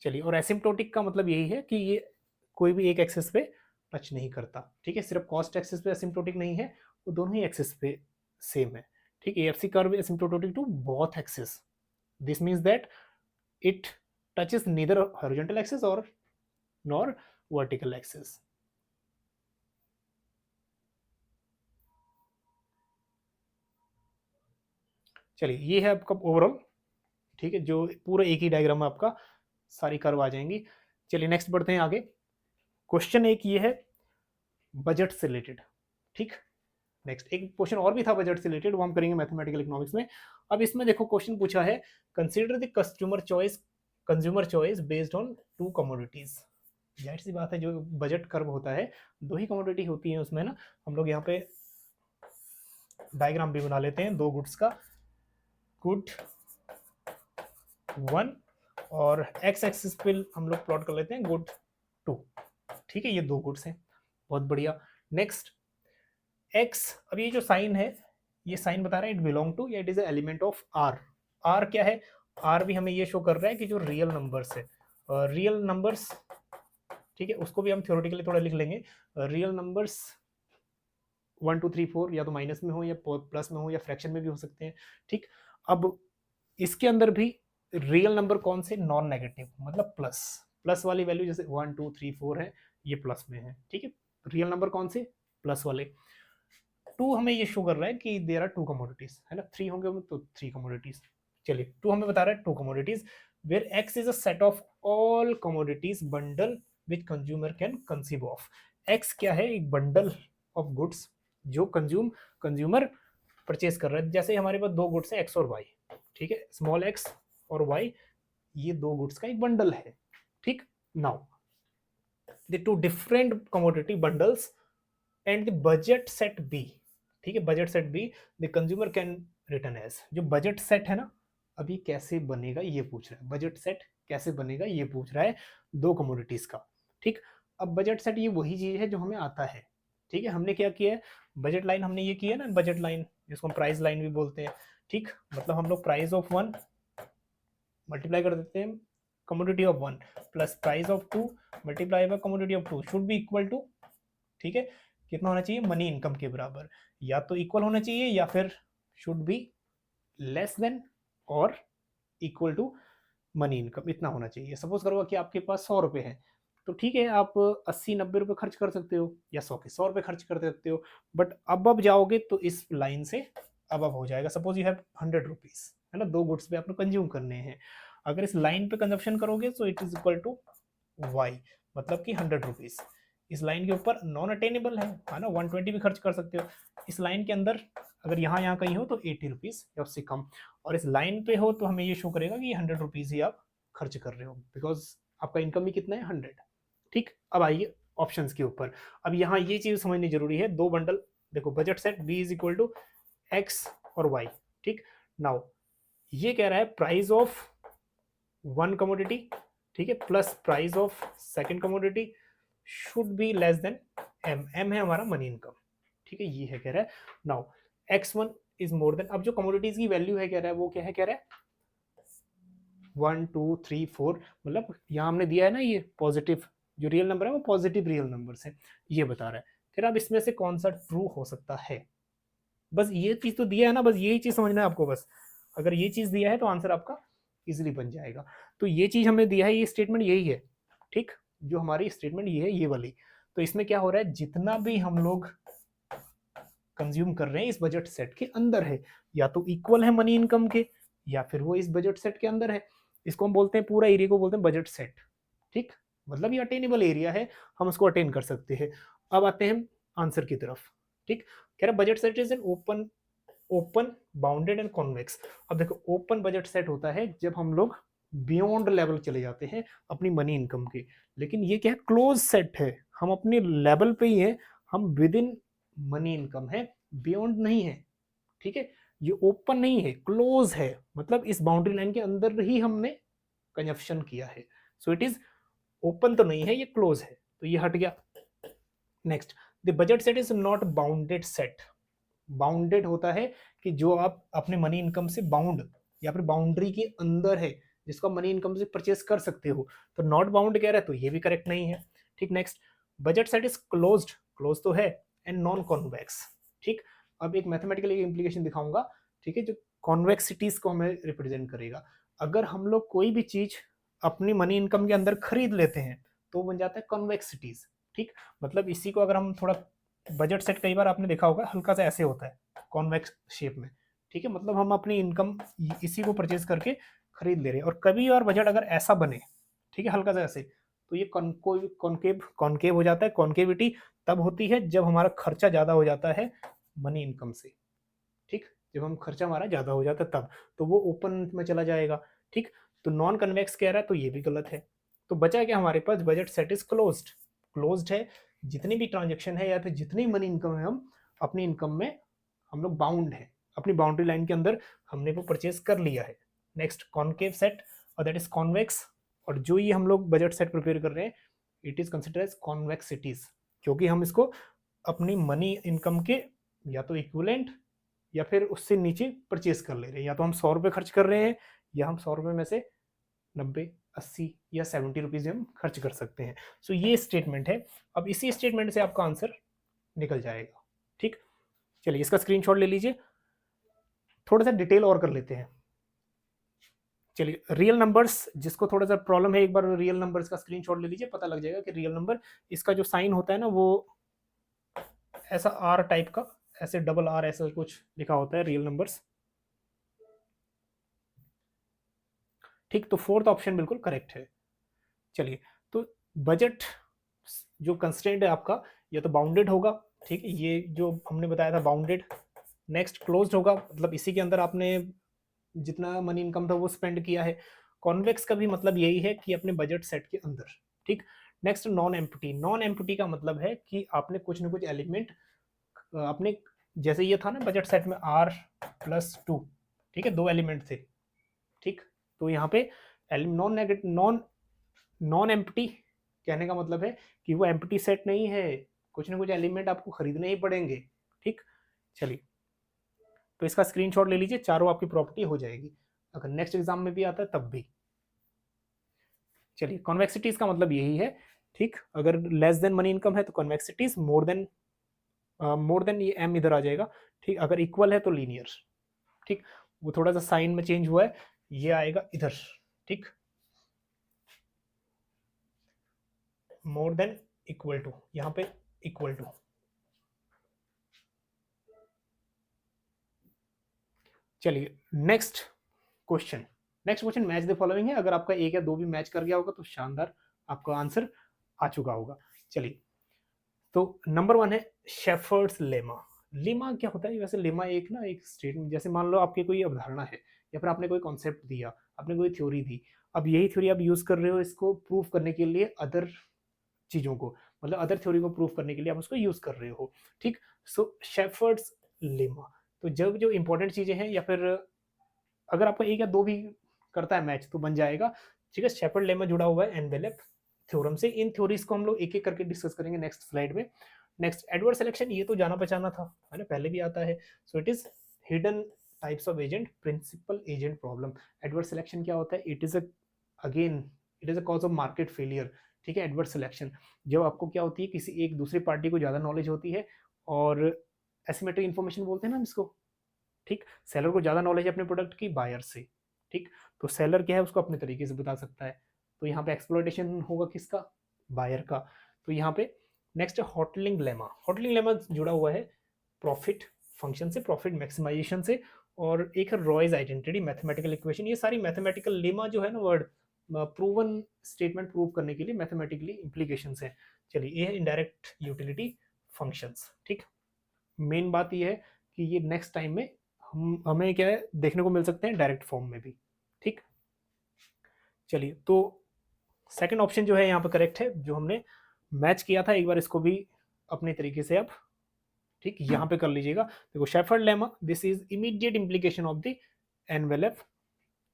चलिए, और एसिम्प्टोटिक का मतलब यही है कि ये कोई भी एक एक्सिस पे टच नहीं करता, ठीक है, सिर्फ कॉस्ट एक्सिस पे एसिम्प्टोटिक नहीं है, वो दोनों ही एक्सिस पे सेम है, ठीक। AFC curve asymptotic to both axis, this means that it touches neither horizontal axis और नॉर वर्टिकल एक्सिस। चलिए ये है आपका ओवरऑल, ठीक है, जो पूरा एक ही डायग्राम में आपका सारी कर्व आ जाएंगी। चलिए नेक्स्ट बढ़ते हैं आगे। क्वेश्चन एक ये है बजट से रिलेटेड, ठीक। नेक्स्ट एक क्वेश्चन और भी था बजट से रिलेटेड, वो हम करेंगे मैथमेटिकल इकोनॉमिक्स में। अब इसमें देखो क्वेश्चन पूछा है, consider the consumer choice based on to commodities. जाहिर सी बात है, जो बजट कर्व होता है दो ही कमोडिटी होती है उसमें ना। हम लोग यहाँ पे डायग्राम भी बना लेते हैं दो गुड्स का, गुड 1, और एक्स एक्सिस पे हम लोग प्लॉट कर लेते हैं गुड 2, ठीक है, ये दो गुड्स हैं, बहुत बढ़िया। नेक्स्ट एक्स, अब ये जो साइन है, ये साइन बता रहा है इट बिलोंग टू या it is element of R. R क्या है, आर भी हमें ये शो कर रहा है कि जो रियल नंबर्स है, रियल नंबर्स, ठीक है, उसको भी हम थ्योरेटिकली थोड़ा लिख लेंगे, रियल नंबर्स 1 2 3 4 या तो माइनस में हो या प्लस में हो या फ्रैक्शन में भी हो सकते हैं, ठीक। अब इसके अंदर भी रियल नंबर कौन से, नॉन नेगेटिव, मतलब प्लस, प्लस वाली वैल्यू जैसे 1 2 3 4 है, ये प्लस में है, ठीक है। रियल नंबर कौन से, प्लस वाले। 2 हमें ये शो कर रहा है कि देयर आर 2 कमोडिटीज, है ना, 3 होंगे तो 3 कमोडिटीज। चलिए 2 हमें बता रहा है 2 commodities, where X is a set of all commodities bundle which consumer can conceive of. X क्या है, एक बंडल ऑफ गुड्स जो कंज्यूमर परचेज कर रहा है। जैसे हमारे पास दो गुड्स हैं एक्स और वाई, ठीक है, स्मॉल एक्स और वाई, ये दो गुड्स का एक बंडल है, ठीक। Now the two different commodity bundles and the budget set B, ठीक है, budget set B the consumer can return as. जो बजट सेट है ना, अभी कैसे बनेगा ये पूछ रहा है, बजट सेट कैसे बनेगा ये पूछ रहा है दो कमोडिटीज का, ठीक। अब बजट सेट ये वही चीज है जो हमें आता है, ठीक है। हमने क्या किया है, बजट लाइन हमने ये किया ना, बजट लाइन जिसको हम प्राइस लाइन भी बोलते हैं, ठीक। मतलब हम लोग प्राइस ऑफ 1 मल्टीप्लाई कर देते हैं commodity of 1 plus price of 2 multiply by commodity of 2 should be equal to, ठीक है, कितना होना चाहिए, मनी इनकम के बराबर, या तो इक्वल होना चाहिए या फिर शुड बी लेस देन और इक्वल टू मनी इनकम, इतना होना चाहिए। सपोज करो कि आपके पास 100 रुपए है, तो ठीक है, आप 80 90 रुपए खर्च कर सकते हो या 100 के 100 रुपए खर्च कर सकते हो, बट अब जाओगे तो इस लाइन से अब हो जाएगा। सपोज यू हैव 100 रुपीज, है ना, दो गुड्स पे आपको कंज्यूम करने हैं, अगर इस लाइन पे कंजप्शन करोगे तो it is equal to Y, मतलब कि 100 रुपीज। इस लाइन के ऊपर नॉन अटेनेबल है ना, 120 भी खर्च कर सकते हो। इस लाइन के अंदर अगर यहाँ कहीं हो तो 80 रुपीज या उससे कम, और इस लाइन पे हो तो हमें ये शो करेगा कि 100 रुपीज ही आप खर्च कर रहे हो, बिकॉज आपका इनकम भी कितना है, 100, ठीक। अब आइए ऑप्शंस के ऊपर। अब यहाँ ये चीज समझनी जरूरी है, दो बंडल देखो, budget set B is equal to X और वाई, ठीक। नाउ ये कह रहा है प्राइस ऑफ 1 कमोडिटी, ठीक है, plus price of second commodity should be less than M, M है हमारा मनी इनकम, ठीक है, ये है कह रहा है। Now x1 is more then, अब जो कमोडिटीज की वैल्यू है कह रहा है वो क्या है, कह रहा है 1 2 3 4, मतलब यहाँ हमने दिया है ना ये पॉजिटिव, जो रियल नंबर है वो पॉजिटिव रियल नंबर है, ये बता रहा है। फिर अब इसमें से कौन सा ट्रू हो सकता है, बस ये चीज तो दिया है ना, बस यही चीज समझना है आपको, बस अगर ये चीज दिया है तो आंसर आपका इजीली बन जाएगा। तो ये चीज हमें दिया है, ये स्टेटमेंट यही है, ठीक, जो हमारी स्टेटमेंट ये है, ये वाली। तो इसमें क्या हो रहा है, जितना भी हम लोग कंज्यूम कर रहे हैं इस बजट सेट के अंदर है, या तो इक्वल है मनी इनकम के, या फिर वो इस बजट सेट के अंदर है। इसको हम बोलते हैं, पूरा एरिया को बोलते हैं बजट सेट, ठीक। मतलब ये अटेनेबल एरिया है, हम उसको अटेन कर सकते हैं। अब आते हैं आंसर की तरफ, ठीक। कह रहा budget set is an open open bounded and convex. अब देखो ओपन बजट सेट होता है जब हम लोग बियॉन्ड लेवल चले जाते हैं अपनी मनी इनकम के, लेकिन ये क्या है, क्लोज सेट है, हम अपने लेवल पे ही है, हम विद इन मनी इनकम है, बियॉन्ड नहीं है, ठीक है। ये ओपन नहीं है, क्लोज है, मतलब इस बाउंड्री लाइन के अंदर ही हमने कंजप्शन किया है। सो इट इज ओपन तो नहीं है, ये क्लोज है, तो ये हट गया। Next, the budget set is not bounded set. Bounded होता है कि जो आप अपने मनी इनकम से बाउंड या फिर बाउंड्री के अंदर है, जिसको मनी इनकम से परचेस कर सकते हो, तो नॉट बाउंड कह रहा है, तो ये भी करेक्ट नहीं है, ठीक। Next, budget set is closed, close तो है, एंड नॉन कॉन्वेक्स, ठीक। अब एक मैथमेटिकल इंप्लीकेशन दिखाऊंगा, ठीक है, जो कॉन्वेक्सिटीज को हमें रिप्रेजेंट करेगा। अगर हम लोग कोई भी चीज अपनी मनी इनकम के अंदर खरीद लेते हैं तो बन जाता है कॉन्वेक्सिटीज, ठीक। मतलब इसी को अगर हम थोड़ा, बजट सेट कई बार आपने देखा होगा हल्का सा ऐसे होता है कॉन्वेक्स शेप में, ठीक है, मतलब हम अपनी इनकम इसी को परचेज करके खरीद ले रहे हैं। और कभी और बजट अगर ऐसा बने, ठीक है, हल्का सा ऐसे, तो ये कॉन्केव कॉन्केव हो जाता है। कॉन्केविटी तब होती है जब हमारा खर्चा ज्यादा हो जाता है मनी इनकम से, ठीक। जब हम खर्चा हमारा ज्यादा हो जाता है तब, तो वो ओपन में चला जाएगा, ठीक। तो नॉन कन्वेक्स कह रहा है, तो ये भी गलत है। तो बचा क्या हमारे पास, budget set is closed, closed है, जितनी भी ट्रांजेक्शन है या फिर जितनी मनी इनकम है, हम अपनी इनकम में हम लोग बाउंड है, अपनी बाउंड्री लाइन के अंदर हमने वो परचेज कर लिया है। नेक्स्ट, कॉन्केव सेट और दैट इज कॉन्वेक्स, और जो ये हम लोग बजट सेट प्रिपेयर कर रहे हैं, इट इज कंसिडर एज कॉन्वेक्सिटीज, क्योंकि हम इसको अपनी मनी इनकम के या तो इक्विवेलेंट या फिर उससे नीचे परचेज कर ले रहे हैं। या तो हम 100 रुपये खर्च कर रहे हैं, या हम 100 रुपये में से 90, 80 या 70 रुपीज हम खर्च कर सकते हैं। सो ये स्टेटमेंट है। अब इसी स्टेटमेंट से आपका आंसर निकल जाएगा, ठीक। चलिए इसका स्क्रीनशॉट ले लीजिए, थोड़ा सा डिटेल और कर लेते हैं। चलिए रियल नंबर्स, जिसको थोड़ा सा प्रॉब्लम है, एक बार रियल नंबर्स का स्क्रीनशॉट ले लीजिए, पता लग जाएगा कि रियल नंबर, इसका जो साइन होता है ना, वो ऐसा आर टाइप का, ऐसे डबल आर ऐसा कुछ लिखा होता है रियल नंबर्स, ठीक। तो फोर्थ ऑप्शन बिल्कुल करेक्ट है। चलिए, तो बजट जो कंस्ट्रेंट है आपका, या तो बाउंडेड होगा, ठीक है, ये जो हमने बताया था बाउंडेड। नेक्स्ट, क्लोज्ड होगा, मतलब इसी के अंदर आपने जितना मनी इनकम था वो स्पेंड किया है। कॉन्वेक्स का भी मतलब यही है कि अपने बजट सेट के अंदर, ठीक। Next, non empty. Non empty का मतलब है कि आपने कुछ ना कुछ एलिमेंट अपने, जैसे ये था ना बजट सेट में R+2, ठीक है, 2 एलिमेंट थे, ठीक। तो यहाँ पे नॉन नेगेटिव, नॉन एम्प्टी कहने का मतलब है कि वो एम्प्टी सेट नहीं है, कुछ ना कुछ एलिमेंट आपको खरीदने ही पड़ेंगे, ठीक। चलिए, तो इसका स्क्रीनशॉट ले लीजिए, चारों आपकी प्रॉपर्टी हो जाएगी, अगर नेक्स्ट एग्जाम में भी आता है तब भी। चलिए, कॉन्वेक्सिटीज का मतलब यही है, ठीक। अगर लेस देन मनी इनकम है तो कॉन्वेक्सिटीज, मोर देन ये एम इधर आ जाएगा, ठीक। अगर इक्वल है तो लीनियर, ठीक। वो थोड़ा सा साइन में चेंज हुआ है, ये आएगा इधर, ठीक। मोर देन इक्वल टू, यहाँ पे इक्वल टू। चलिए next question, next question match the following है। अगर आपका एक या दो भी मैच कर गया होगा तो शानदार, आपका आंसर आ चुका होगा। चलिए, तो नंबर 1 है शेफर्ड्स लेमा। लेमा क्या होता है वैसे? लेमा एक ना, एक स्टेटमेंट, जैसे मान लो आपकी कोई अवधारणा है या फिर आपने कोई कॉन्सेप्ट दिया, आपने कोई थ्योरी दी, अब यही थ्योरी आप यूज कर रहे हो इसको प्रूव करने के लिए अदर चीजों को, मतलब अदर थ्योरी को प्रूव करने के लिए आप उसको यूज कर रहे हो, ठीक। सो शेफर्ड्स लेमा, तो जब जो इंपॉर्टेंट चीजें हैं, या फिर अगर आपका एक या दो भी करता है मैच तो बन जाएगा, ठीक है। शेफर्ड लेमा जुड़ा हुआ है एनवेलप थ्योरम से। इन थ्योरीज को हम लोग एक एक करके डिस्कस करेंगे नेक्स्ट स्लाइड में। नेक्स्ट, एडवर्ड सिलेक्शन, ये तो जाना पहचाना था, है ना, पहले भी आता है। So it is hidden types of agent, principal agent problem. Adverse selection क्या होता है? It is again it is a cause of market failure, ठीक है। एडवर्ड सिलेक्शन जब आपको क्या होती है, किसी एक दूसरी पार्टी को ज्यादा नॉलेज होती है, और एसिमेट्रिक इन्फॉर्मेशन बोलते हैं ना इसको, ठीक। सेलर को ज्यादा नॉलेज है अपने प्रोडक्ट की बायर से, ठीक। तो सेलर क्या है, उसको अपने तरीके से बता सकता है, तो यहाँ पे एक्सप्लॉइटेशन होगा किसका? बायर का। तो यहाँ पे next, hotelling lemma. Hotelling lemma जुड़ा हुआ है प्रॉफिट फंक्शन से, प्रॉफिट मैक्सिमाइजेशन से, और एक है रॉयज आइडेंटिटी मैथमेटिकल इक्वेशन। ये सारी मैथमेटिकल लेमा जो है ना वर्ड, प्रूवन स्टेटमेंट प्रूव करने के लिए मैथमेटिकली इम्प्लीकेशंस है। चलिए ये है इनडायरेक्ट यूटिलिटी फंक्शंस। ठीक, मेन बात ये है कि ये नेक्स्ट टाइम में हमें क्या है देखने को मिल सकते हैं डायरेक्ट फॉर्म में भी। ठीक, चलिए तो सेकंड ऑप्शन जो है यहाँ पर करेक्ट है, जो हमने मैच किया था। एक बार इसको भी अपने तरीके से आप ठीक यहाँ पे कर लीजिएगा। देखो shepherd lemma, this is immediate implication of the envelope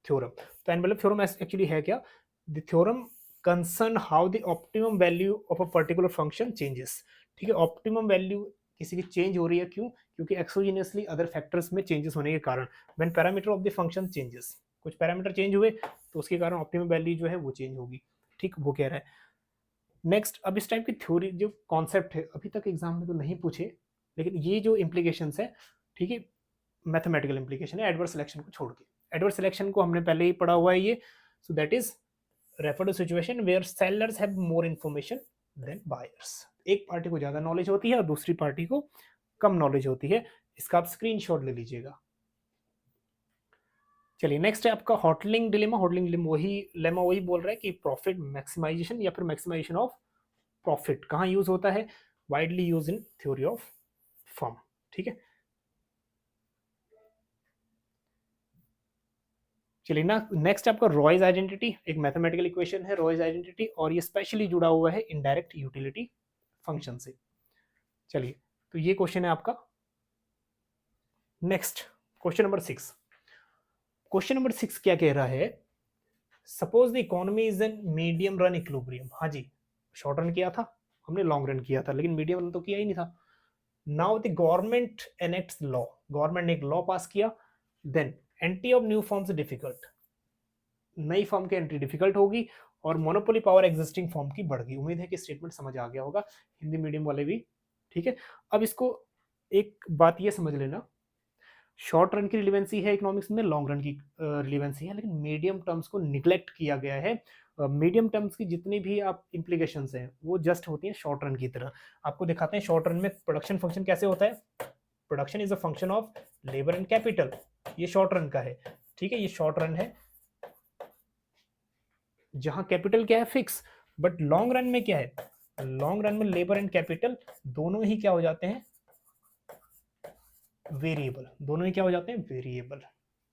theorem. तो एनवेलप थ्योरम एक्चुअली है क्या? The theorem concern how the optimum value of a particular function changes. ठीक है, ऑप्टिमम वैल्यू किसी की चेंज हो रही है, क्यों? क्योंकि एक्सोजिनसली अदर फैक्टर्स में चेंजेस होने के कारण, when parameter of the function changes, कुछ पैरामीटर चेंज हुए तो उसके कारण ऑप्टिमम वैल्यू जो है वो चेंज होगी। ठीक, वो कह रहा है। नेक्स्ट, अब इस टाइप की थ्योरी जो कॉन्सेप्ट है अभी तक एग्जाम में तो नहीं पूछे, लेकिन ये जो इम्प्लीकेशंस है, ठीक है, मैथमेटिकल इम्प्लीकेशन है एडवर्स सिलेक्शन को छोड़ के। एडवर्स सिलेक्शन को हमने पहले ही पढ़ा हुआ है ये। So that is refer to situation where sellers have more information than buyers. एक पार्टी को ज्यादा नॉलेज होती है और दूसरी पार्टी को कम नॉलेज होती है। इसका आप स्क्रीनशॉट ले लीजिएगा। चलिए नेक्स्ट है आपका हॉटलिंग डिलेमा। हॉटलिंग डिलेमा वही बोल रहा है कि प्रॉफिट मैक्सिमाइजेशन या फिर मैक्सिमाइजेशन ऑफ प्रॉफिट कहाँ यूज होता है? Widely use in theory of firm. ठीक है, चलिए ना नेक्स्ट आपका रॉयज आइडेंटिटी, एक मैथमेटिकल इक्वेशन है रॉयज आइडेंटिटी, और ये स्पेशली जुड़ा हुआ है इनडायरेक्ट यूटिलिटी फंक्शन से। चलिए तो ये क्वेश्चन है आपका। Next question number 6। Question number 6 क्या कह रहा है? Suppose the economy is an medium run equilibrium. हाँ जी, शॉर्ट रन किया था हमने, लॉन्ग रन किया था, लेकिन मीडियम रन तो किया ही नहीं था। Now the government enacts law, government ने एक लॉ पास किया। Then entry of new forms difficult, नई फॉर्म की एंट्री डिफिकल्ट होगी और मोनोपोली पावर एग्जिस्टिंग फॉर्म की बढ़ गई। उम्मीद है कि स्टेटमेंट समझ आ गया होगा, हिंदी मीडियम वाले भी। ठीक है, अब इसको एक बात ये समझ लेना, शॉर्ट रन की रिलेवेंसी है इकोनॉमिक्स में, लॉन्ग रन की रिलेवेंसी है, लेकिन मीडियम टर्म्स को निग्लेक्ट किया गया है। मीडियम टर्म्स की जितनी भी आप इंप्लीकेशंस हैं वो जस्ट होती हैं शॉर्ट रन की तरह। आपको दिखाते हैं शॉर्ट रन में प्रोडक्शन फंक्शन कैसे होता है। Production is a function of labour and capital, ये शॉर्ट रन का है। ठीक है, ये शॉर्ट रन है जहां कैपिटल क्या है फिक्स, बट लॉन्ग रन में क्या है? लॉन्ग रन में लेबर एंड कैपिटल दोनों ही क्या हो जाते हैं? वेरिएबल। दोनों ही क्या हो जाते हैं? वेरिएबल।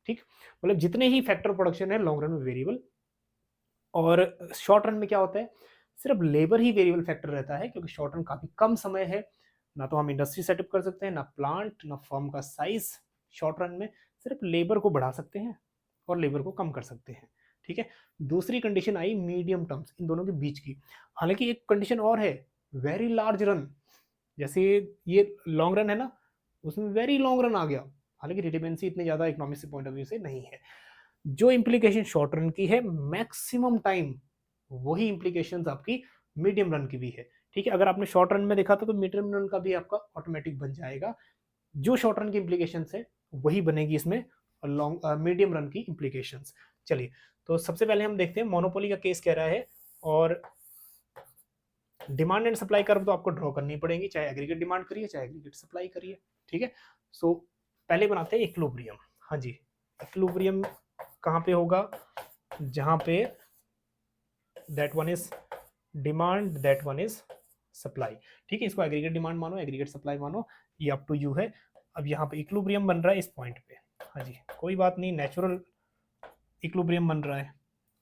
ठीक, मतलब जितने ही फैक्टर प्रोडक्शन है लॉन्ग रन में वेरिएबल, और शॉर्ट रन में क्या होता है? सिर्फ लेबर ही वेरिएबल फैक्टर रहता है, क्योंकि शॉर्ट रन काफी कम समय है, ना तो हम इंडस्ट्री सेटअप कर सकते हैं, ना प्लांट, ना फर्म का साइज। शॉर्ट रन में सिर्फ लेबर को बढ़ा सकते हैं और लेबर को कम कर सकते हैं। ठीक है, दूसरी कंडीशन आई मीडियम टर्म्स, इन दोनों के बीच की। हालांकि एक कंडीशन और है, वेरी लार्ज रन। जैसे ये लॉन्ग रन है ना, उसमें वेरी लॉन्ग रन आ गया, हालांकि रिलेवेंसी इतनी ज्यादा इकोनॉमिक्स से पॉइंट ऑफ व्यू से नहीं है। जो इंप्लीकेशन शॉर्ट रन की है मैक्सिमम टाइम, वही इंप्लीकेशन आपकी मीडियम रन की भी है। ठीक है, अगर आपने शॉर्ट रन में देखा था तो मीडियम रन का भी आपका ऑटोमेटिक बन जाएगा। जो शॉर्ट रन की इंप्लीकेशन है वही बनेगी इसमें लॉन्ग मीडियम रन की इंप्लीकेशन। चलिए तो सबसे पहले हम देखते हैं मोनोपोली का केस कह रहा है, और डिमांड एंड सप्लाई कर्व तो आपको ड्रॉ करनी पड़ेगी, चाहे एग्रीगेट डिमांड करिए चाहे एग्रीगेट सप्लाई करिए। ठीक है, सो पहले बनाते हैं इक्विलिब्रियम। हाँ जी, इक्विलिब्रियम कहाँ पे होगा? जहां पे that one is demand, that one is supply. ठीक है, इसको एग्रीगेट डिमांड मानो, एग्रीगेट सप्लाई मानो, ये अप टू यू है। अब यहाँ पे इक्विलिब्रियम बन रहा है इस पॉइंट पे। हाँ जी, कोई बात नहीं, नेचुरल इक्विलिब्रियम बन रहा है,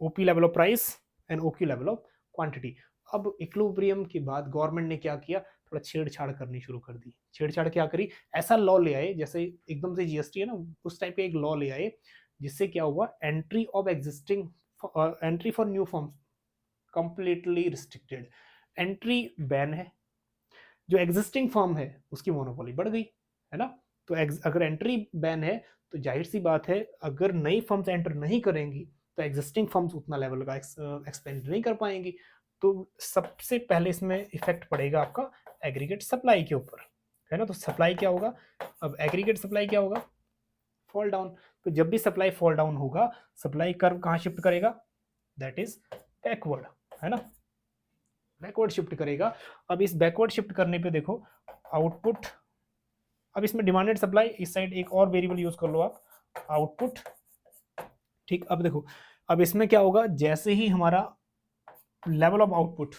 OP level of price and OQ level of quantity. अब इक्विलिब्रियम के बाद गवर्नमेंट ने क्या किया? थोड़ा छेड़छाड़ करनी शुरू कर दी। छेड़छाड़ क्या करी? ऐसा लॉ ले आए, जैसे एकदम से जीएसटी है ना, उस टाइप का एक लॉ ले आए, जिससे क्या हुआ? Entry of existing, entry for new forms completely restricted. Entry ban है, जो एग्जिस्टिंग फर्म है उसकी मोनोपोली बढ़ गई, है ना। तो अगर एंट्री बैन है तो जाहिर सी बात है, अगर नई फर्म्स एंटर नहीं करेंगी तो एग्जिस्टिंग फर्म्स उतना लेवल का एक्सपेंड नहीं कर पाएंगी। तो सबसे पहले इसमें इफेक्ट पड़ेगा आपका एग्रीगेट सप्लाई के ऊपर, है ना। तो सप्लाई क्या होगा? अब एग्रीगेट सप्लाई क्या होगा? Fall down. तो जब भी सप्लाई फॉल डाउन होगा, सप्लाई कर्व कहाँ शिफ्ट करेगा? दैट इज बैकवर्ड, है ना, बैकवर्ड शिफ्ट करेगा। अब इस बैकवर्ड शिफ्ट करने पे देखो आउटपुट, अब इसमें डिमांडेड सप्लाई, इस साइड एक और वेरिएबल यूज कर लो आप, आउटपुट। ठीक, अब देखो, अब इसमें क्या होगा, जैसे ही हमारा लेवल ऑफ आउटपुट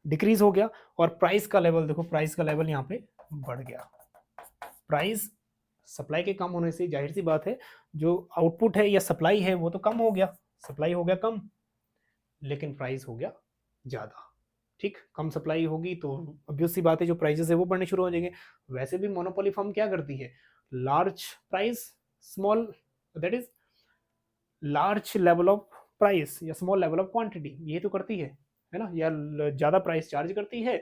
डिक्रीज हो गया और प्राइस का लेवल, देखो प्राइस का लेवल यहाँ पे बढ़ गया। प्राइस सप्लाई के कम होने से जाहिर सी बात है जो आउटपुट है या सप्लाई है वो तो कम हो गया, सप्लाई हो गया कम, लेकिन प्राइस हो गया ज़्यादा। ठीक, कम सप्लाई होगी तो ऑब्वियस सी बात है जो प्राइसेस है वो बढ़ने शुरू हो जाएंगे। वैसे भी मोनोपोली फर्म क्या करती है, large price small, that is large level of price या स्मॉल लेवल ऑफ क्वांटिटी, ये तो करती है ना, या ज़्यादा प्राइस चार्ज करती है,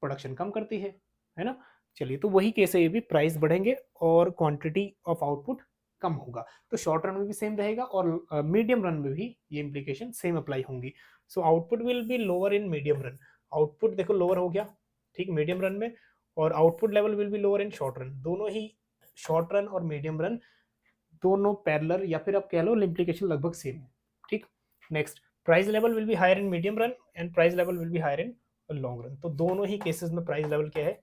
प्रोडक्शन कम करती है ना। चलिए, तो वही केस है, ये भी प्राइस बढ़ेंगे और क्वांटिटी ऑफ आउटपुट कम होगा। तो शॉर्ट रन में भी सेम रहेगा और मीडियम रन में भी ये इंप्लीकेशन सेम अप्लाई होंगी। So output will be lower in medium run. Output देखो लोअर हो गया, ठीक, मीडियम रन में, और output level will be lower in short run. दोनों ही शॉर्ट रन और मीडियम रन दोनों पैरेलल, या फिर आप कह लो इंप्लीकेशन लगभग सेम है। ठीक, next, price level will be higher in medium run and price level will be higher in long run. तो दोनों ही केसेस में प्राइस लेवल क्या है,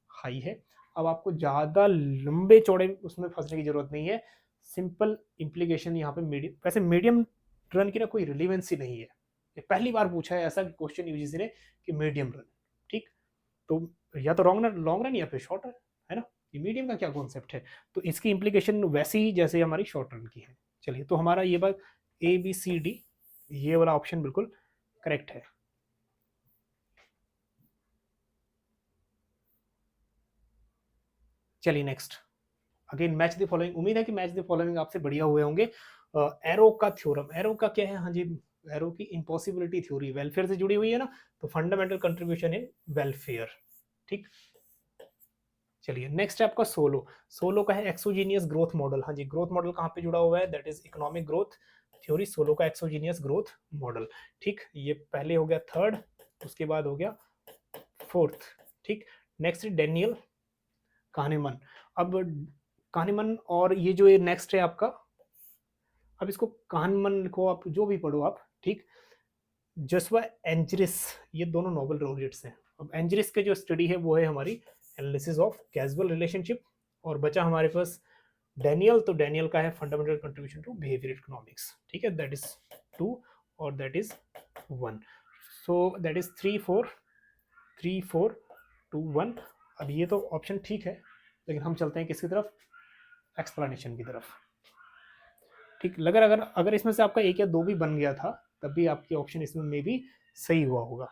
हाई है। अब आपको ज्यादा लंबे चौड़े उसमें फंसने की जरूरत नहीं है, सिंपल इंप्लीकेशन यहाँ पे मीडियम, वैसे मीडियम रन की ना कोई रिलीवेंसी नहीं है, ये पहली बार पूछा है ऐसा क्वेश्चन यूजीसी ने कि मीडियम रन। ठीक, तो या तो लॉन्ग रन या फिर शॉर्ट रन, है ना, ये मीडियम का क्या कॉन्सेप्ट है, तो इसकी इंप्लीकेशन वैसी ही जैसे हमारी शॉर्ट रन की है। चलिए, तो हमारा ये बात ABCD ये वाला ऑप्शन बिल्कुल करेक्ट है। चलिए next, again match the following. उम्मीद है कि मैच द फॉलोइंग आपसे बढ़िया हुए होंगे। एरो का थ्योरम, एरो का क्या है, हाँ जी, एरो की इम्पॉसिबिलिटी थ्योरी वेलफेयर से जुड़ी हुई है ना, तो फंडामेंटल कंट्रीब्यूशन इन वेलफेयर। ठीक, चलिए नेक्स्ट है आपका सोलो। सोलो का है एक्सोजीनियस ग्रोथ मॉडल। हाँ जी, ग्रोथ मॉडल कहाँ पे जुड़ा हुआ है, that is economic growth theory, solo का एक्सोजीनियस ग्रोथ मॉडल। ठीक, ये पहले हो गया थर्ड, उसके बाद हो गया फोर्थ। ठीक, नेक्स्ट है डेनियल काहनेमन। अब काहनेमन और ये जो ये नेक्स्ट है आपका, अब इसको काहनेमन लिखो आप, जो भी पढ़ो आप। ठीक, जसवा एंजरिस, ये दोनों नोबेल लॉरेट्स हैं। अब एंजरिस के जो स्टडी है वो है हमारी एनालिसिस ऑफ कैजुअल रिलेशनशिप, और बचा हमारे पास डेनियल, तो डेनियल का है fundamental contribution to behaviour economics. ठीक है, दैट इज 2 और that is 1, so that is 3 4 3 4 2 1। अब ये तो ऑप्शन ठीक है, लेकिन हम चलते हैं किसकी तरफ, एक्सप्लेनेशन की तरफ। ठीक, लगर अगर अगर इसमें से आपका एक या दो भी बन गया था तब भी आपकी ऑप्शन इसमें में भी सही हुआ होगा।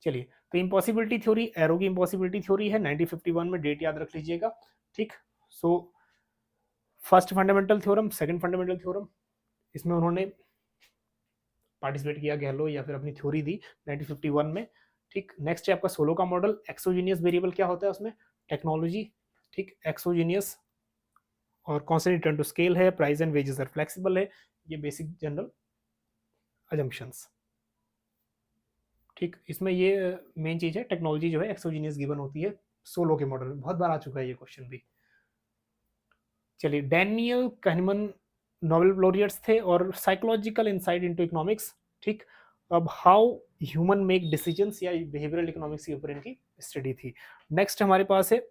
चलिए, तो इम्पॉसिबिलिटी थ्योरी, एरो की इम्पॉसिबिलिटी थ्योरी है 1951 में, डेट याद रख लीजिएगा। ठीक, so first fundamental theorem, second fundamental theorem, इसमें उन्होंने पार्टिसिपेट किया कह लो, या फिर अपनी थ्योरी दी 1951 में। ठीक, नेक्स्ट है आपका सोलो का मॉडल। एक्सोजीनियस वेरिएबल क्या होता है उसमें, टेक्नोलॉजी। ठीक, एक्सोजीनियस और कॉन्स्टेंट रिटर्न टू स्केल है, price and wages are flexible है, ये बेसिक जनरल अजम्पशंस। ठीक, इसमें ये मेन चीज है, टेक्नोलॉजी जो है एक्सोजीनियस गिवन होती है सोलो के मॉडल में, बहुत बार आ चुका है ये क्वेश्चन भी। चलिए, डैनियल कहनेमन नोबेल लॉरियट्स थे और साइकोलॉजिकल इनसाइट इनटू इकोनॉमिक्स। ठीक, अब हाउ ह्यूमन मेक डिसीजंस या बिहेवियरल इकोनॉमिक्स के ऊपर इनकी स्टडी थी। नेक्स्ट हमारे पास है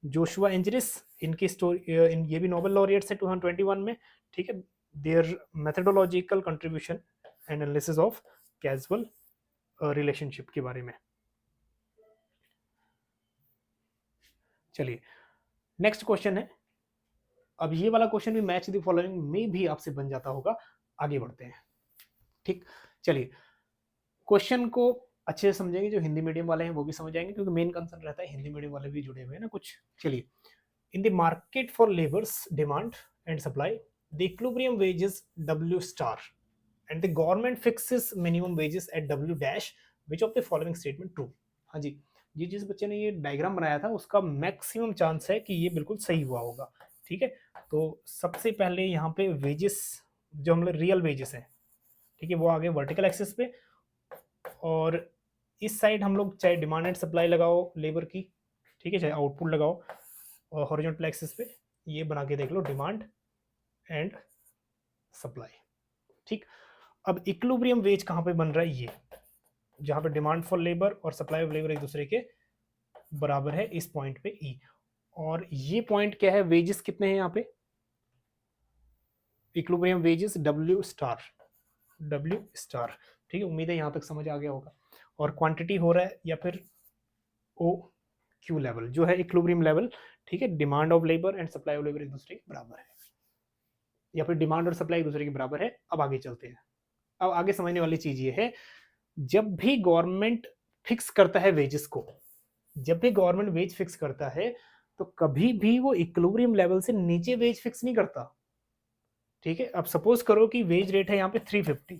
जोशुआ एंजरिस, इनकी स्टोरी, ये भी नोबेल लॉरियट्स है 2021 में। ठीक है, there methodological contribution and analysis of casual relationship के बारे में। चलिए, नेक्स्ट क्वेश्चन है, अब ये वाला क्वेश्चन भी मैच द फॉलोइंग में भी आपसे बन जाता होगा। आगे बढ़ते हैं। ठीक, चलिए, क्वेश्चन को अच्छे से समझेंगे, जो हिंदी मीडियम वाले हैं वो भी समझ आएंगे, क्योंकि मेन कंसर्न रहता है हिंदी मीडियम वाले भी जुड़े हुए हैं ना कुछ। चलिए, in the market for labours demand and supply, the equilibrium wages W star and the government fixes minimum wages at W dash, which of the following statement true. हाँ जी, ये जिस बच्चे ने ये डायग्राम बनाया था उसका मैक्सिमम चांस है कि ये बिल्कुल सही हुआ होगा। ठीक है, तो सबसे पहले यहाँ पे वेजेस, जो हम लोग रियल वेजेस है, ठीक है, वो आगे वर्टिकल एक्सिस पे, और इस साइड हम लोग चाहे डिमांड एंड सप्लाई लगाओ लेबर की, ठीक है, चाहे आउटपुट लगाओ, और हॉरिजॉन्टल एक्सिस पे ये बना के देख लो डिमांड एंड सप्लाई। ठीक, अब इक्विलिब्रियम वेज कहाँ पे बन रहा है, ये जहाँ पे डिमांड फॉर लेबर और सप्लाई ऑफ लेबर एक दूसरे के बराबर है, इस पॉइंट पे ई। और ये पॉइंट क्या है, वेजेस कितने हैं यहाँ पे, इक्विलिब्रियम वेजेस डब्ल्यू स्टार, ठीक है। उम्मीद है यहाँ तक समझ आ गया होगा। और क्वांटिटी हो रहा है या फिर ओ क्यू लेवल जो है इक्विलिब्रियम लेवल, ठीक है। Demand of labour and supply of labour एक दूसरे के बराबर है, या फिर डिमांड और सप्लाई एक दूसरे के बराबर है। अब आगे चलते हैं। अब आगे समझने वाली चीज ये है, जब भी गवर्नमेंट फिक्स करता है वेजेस को, जब भी गवर्नमेंट वेज फिक्स करता है तो कभी भी वो इक्विलिब्रियम लेवल से नीचे वेज फिक्स नहीं करता, ठीक है। अब सपोज करो कि वेज रेट है यहाँ पे 350,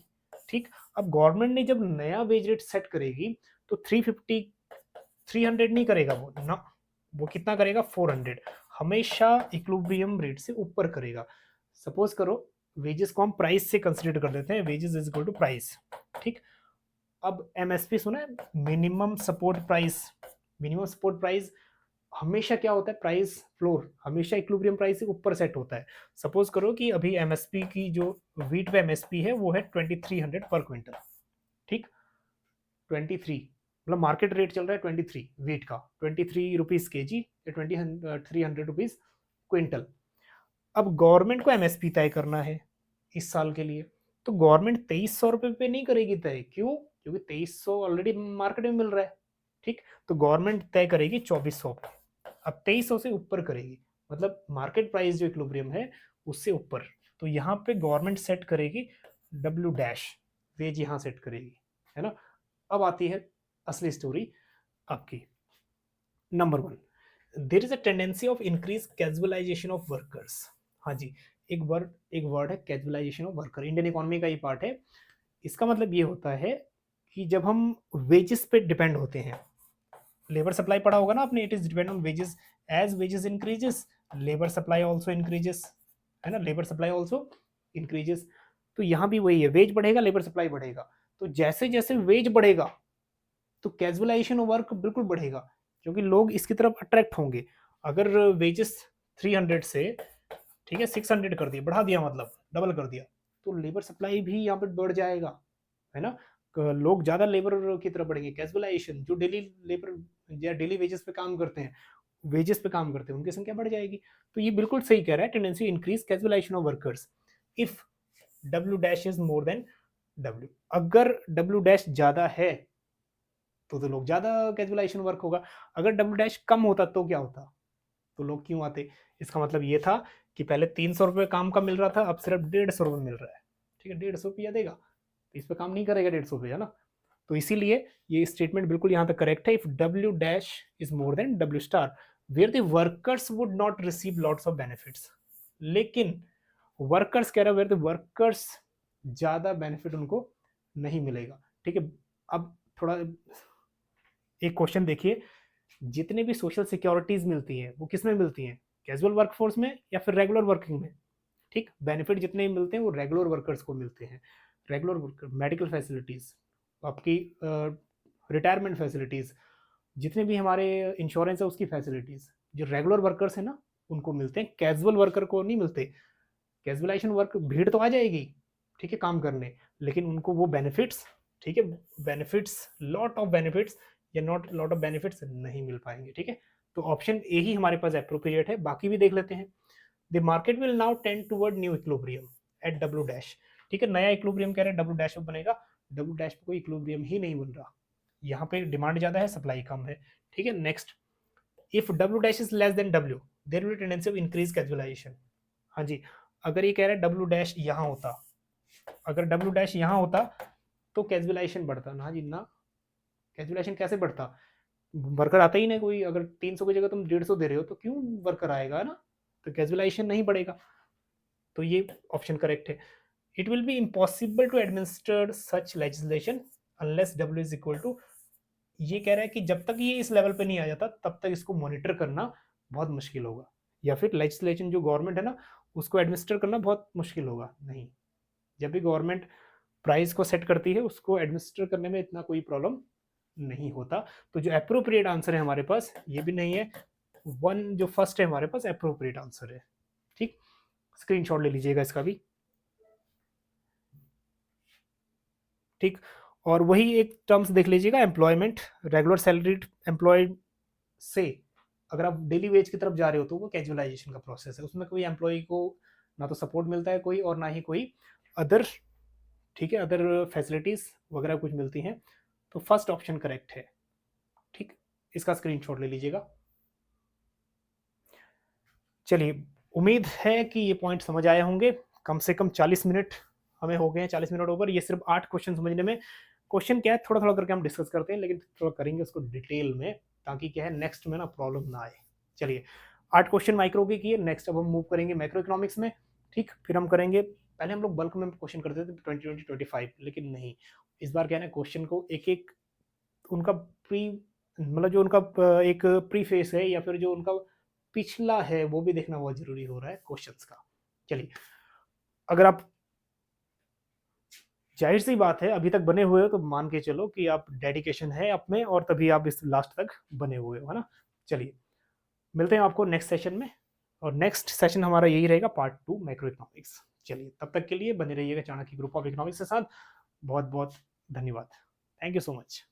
ठीक। अब गवर्नमेंट ने जब नया वेज रेट सेट करेगी तो 350 300 नहीं करेगा वो ना, वो कितना करेगा 400, हमेशा इक्विलिब्रियम रेट से ऊपर करेगा। सपोज करो वेजेस को हम प्राइस से कंसीडर कर देते हैं, wages is equal to price, ठीक। अब एमएसपी सुना है, minimum support price. Minimum support price हमेशा क्या होता है, प्राइस फ्लोर हमेशा इक्विलिब्रियम प्राइस से ऊपर सेट होता है। सपोज करो कि अभी एमएसपी की जो वीट पे एमएसपी है वो है 2300 पर क्विंटल, ठीक। 23 मतलब मार्केट रेट चल रहा है 23 वीट का, 23 रुपीज के जी या 2300 रुपीज क्विंटल। अब गवर्नमेंट को एमएसपी तय करना है इस साल के लिए, तो गवर्नमेंट 2300 रुपये पे नहीं करेगी तय, क्यों, क्योंकि 2300 ऑलरेडी मार्केट में मिल रहा है, ठीक। तो गवर्नमेंट तय करेगी 2400 पे, अब 2300 से ऊपर करेगी, मतलब मार्केट प्राइस जो इक्विलिब्रियम है उससे ऊपर। तो यहाँ पे गवर्नमेंट सेट करेगी डब्ल्यू डैश, वेज यहाँ सेट करेगी, है ना। अब आती है असली स्टोरी आपकी। Number one, there is a tendency of increase casualisation of workers. हाँ जी, एक वर्ड है casualisation of worker, Indian economy का ये पार्ट है। इसका मतलब ये होता है कि जब हम वेजेस पे डिपेंड होते हैं, लेबर सप्लाई पढ़ा होगा ना आपने, it is depend on wages, as wages increases labour supply also increases, है ना, लेबर सप्लाई आल्सो इंक्रीजेस। तो यहाँ भी वही है, वेज बढ़ेगा लेबर सप्लाई बढ़ेगा, तो जैसे जैसे वेज बढ़ेगा तो कैजुअलाइजेशन ऑफ वर्क बिल्कुल बढ़ेगा, क्योंकि लोग इसकी तरफ अट्रैक्ट होंगे। अगर वेजेस 300 से, ठीक है, 600 कर दिया, बढ़ा दिया, मतलब डबल कर दिया, तो लेबर सप्लाई भी यहाँ पे बढ़ जाएगा, है ना। लोग ज्यादा लेबर की तरफ बढ़ेंगे, कैजुअलाइजेशन जो डेली लेबर या डेली वेजेस पे काम करते हैं, वेजेस पे काम करते हैं, उनकी संख्या बढ़ जाएगी। तो ये बिल्कुल सही कह रहा है, tendency increase casualisation of workers if W dash is more than W. अगर डब्ल्यू डैश ज्यादा है तो लोग ज्यादा कैजुअलाइजेशन वर्क होगा, अगर डब्ल्यू डैश कम होता तो क्या होता, तो लोग क्यों आते। इसका मतलब ये था कि पहले 300 रुपये काम का मिल रहा था, अब सिर्फ 150 रुपये मिल रहा है, ठीक है, 150 रुपया देगा तो इस पर काम नहीं करेगा 150 रुपये, है ना। तो इसीलिए ये स्टेटमेंट बिल्कुल यहाँ तक करेक्ट है, if W dash is more than W star where the workers would not receive lots of benefits. लेकिन वर्कर्स कह रहा है वेयर द वर्कर्स ज्यादा बेनिफिट उनको नहीं मिलेगा, ठीक है। अब थोड़ा एक क्वेश्चन देखिए, जितने भी सोशल सिक्योरिटीज मिलती हैं वो किस में मिलती हैं, कैजुअल वर्कफोर्स में या फिर रेगुलर वर्किंग में, ठीक। बेनिफिट जितने भी मिलते हैं वो रेगुलर वर्कर्स को मिलते हैं। रेगुलर वर्कर, मेडिकल फैसिलिटीज, आपकी रिटायरमेंट फैसिलिटीज, जितने भी हमारे इंश्योरेंस है उसकी फैसिलिटीज, जो रेगुलर वर्कर्स है ना उनको मिलते हैं, कैजुअल वर्कर को नहीं मिलते। कैजुअलाइजेशन वर्क भीड़ तो आ जाएगी, ठीक है, काम करने, लेकिन उनको वो बेनिफिट्स, ठीक है, बेनिफिट्स, लॉट ऑफ बेनिफिट्स या नॉट लॉट ऑफ बेनिफिट्स नहीं मिल पाएंगे, ठीक है। तो ऑप्शन ए ही हमारे पास अप्रोप्रिएट है, बाकी भी देख लेते हैं। The market will now tend toward new equilibrium at W dash, ठीक है, नया इक्विलिब्रियम कह रहे हैं डब्ल्यू डैश में बनेगा, डब्ल्यू डैश पे कोई इक्विलिब्रियम ही नहीं बन रहा, यहाँ पे डिमांड ज्यादा है सप्लाई कम है, ठीक है। Next, if W dash is less than W there will tendency of increase casualization. हाँ जी, अगर ये कह रहा है डब्ल्यू डैश यहाँ होता, अगर डब्ल्यू डैश यहाँ होता तो कैजुअलाइजेशन बढ़ता ना जी ना, कैजुअलाइजेशन कैसे बढ़ता, वर्कर आता ही नहीं कोई, अगर 300 की जगह तुम 150 दे रहे हो तो क्यों वर्कर आएगा ना, तो कैजुअलाइजेशन नहीं बढ़ेगा। तो ये ऑप्शन करेक्ट है। It will be impossible to administer such legislation unless W is equal to, ये कह रहा है कि जब तक ये इस लेवल पे नहीं आ जाता तब तक इसको मॉनिटर करना बहुत मुश्किल होगा, या फिर लेजिस्लेशन जो गवर्नमेंट है ना उसको एडमिनिस्टर करना बहुत मुश्किल होगा। नहीं, जब भी गवर्नमेंट प्राइस को सेट करती है उसको एडमिनिस्टर करने में इतना कोई प्रॉब्लम नहीं होता। तो जो अप्रोप्रिएट आंसर है हमारे पास ये भी नहीं है, वन जो फर्स्ट है हमारे पास अप्रोप्रिएट आंसर है, ठीक। स्क्रीनशॉट ले लीजिएगा इसका भी, ठीक। और वही एक टर्म्स देख लीजिएगा, एम्प्लॉयमेंट, रेगुलर सैलरीड एम्प्लॉयड से अगर आप डेली वेज की तरफ जा रहे हो तो वो कैजुअलाइजेशन का प्रोसेस है, उसमें कोई एम्प्लॉय को ना तो सपोर्ट मिलता है कोई, और ना ही कोई अदर, ठीक है, अदर फैसिलिटीज वगैरह कुछ मिलती हैं। तो फर्स्ट ऑप्शन करेक्ट है। ठीक, इसका स्क्रीनशॉट ले लीजिएगा। चलिए, उम्मीद है कि ये पॉइंट समझ आए होंगे। कम से कम 40 मिनट हमें हो गए हैं, 40 मिनट ओवर। ये सिर्फ 8 क्वेश्चन समझने में। क्वेश्चन क्या है थोड़ा थोड़ा करके हम डिस्कस करते हैं, लेकिन थोड़ा करेंगे उसको डिटेल में, ताकि क्या है नेक्स्ट में ना प्रॉब्लम ना आए। चलिए, 8 क्वेश्चन माइक्रो के किए। नेक्स्ट अब हम मूव करेंगे मैक्रो इकोनॉमिक्स में। ठीक, फिर हम करेंगे, पहले हम लोग बल्क में क्वेश्चन करते थे 20-25, लेकिन नहीं, इस बार क्या है ना, क्वेश्चन को एक एक उनका प्री, मतलब जो उनका एक प्री फेस है या फिर जो उनका पिछला है वो भी देखना बहुत जरूरी हो रहा है क्वेश्चंस का। चलिए, अगर आप, जाहिर सी बात है अभी तक बने हुए हो तो मान के चलो कि आप डेडिकेशन है आप में, और तभी आप इस लास्ट तक बने हुए हो, है ना। चलिए, मिलते हैं आपको नेक्स्ट सेशन में, और नेक्स्ट सेशन हमारा यही रहेगा, पार्ट 2 मैक्रो इकोनॉमिक्स। चलिए, तब तक के लिए बने रहिएगा चाणक्य ग्रुप ऑफ इकोनॉमिक्स के साथ। बहुत बहुत धन्यवाद। Thank you so much.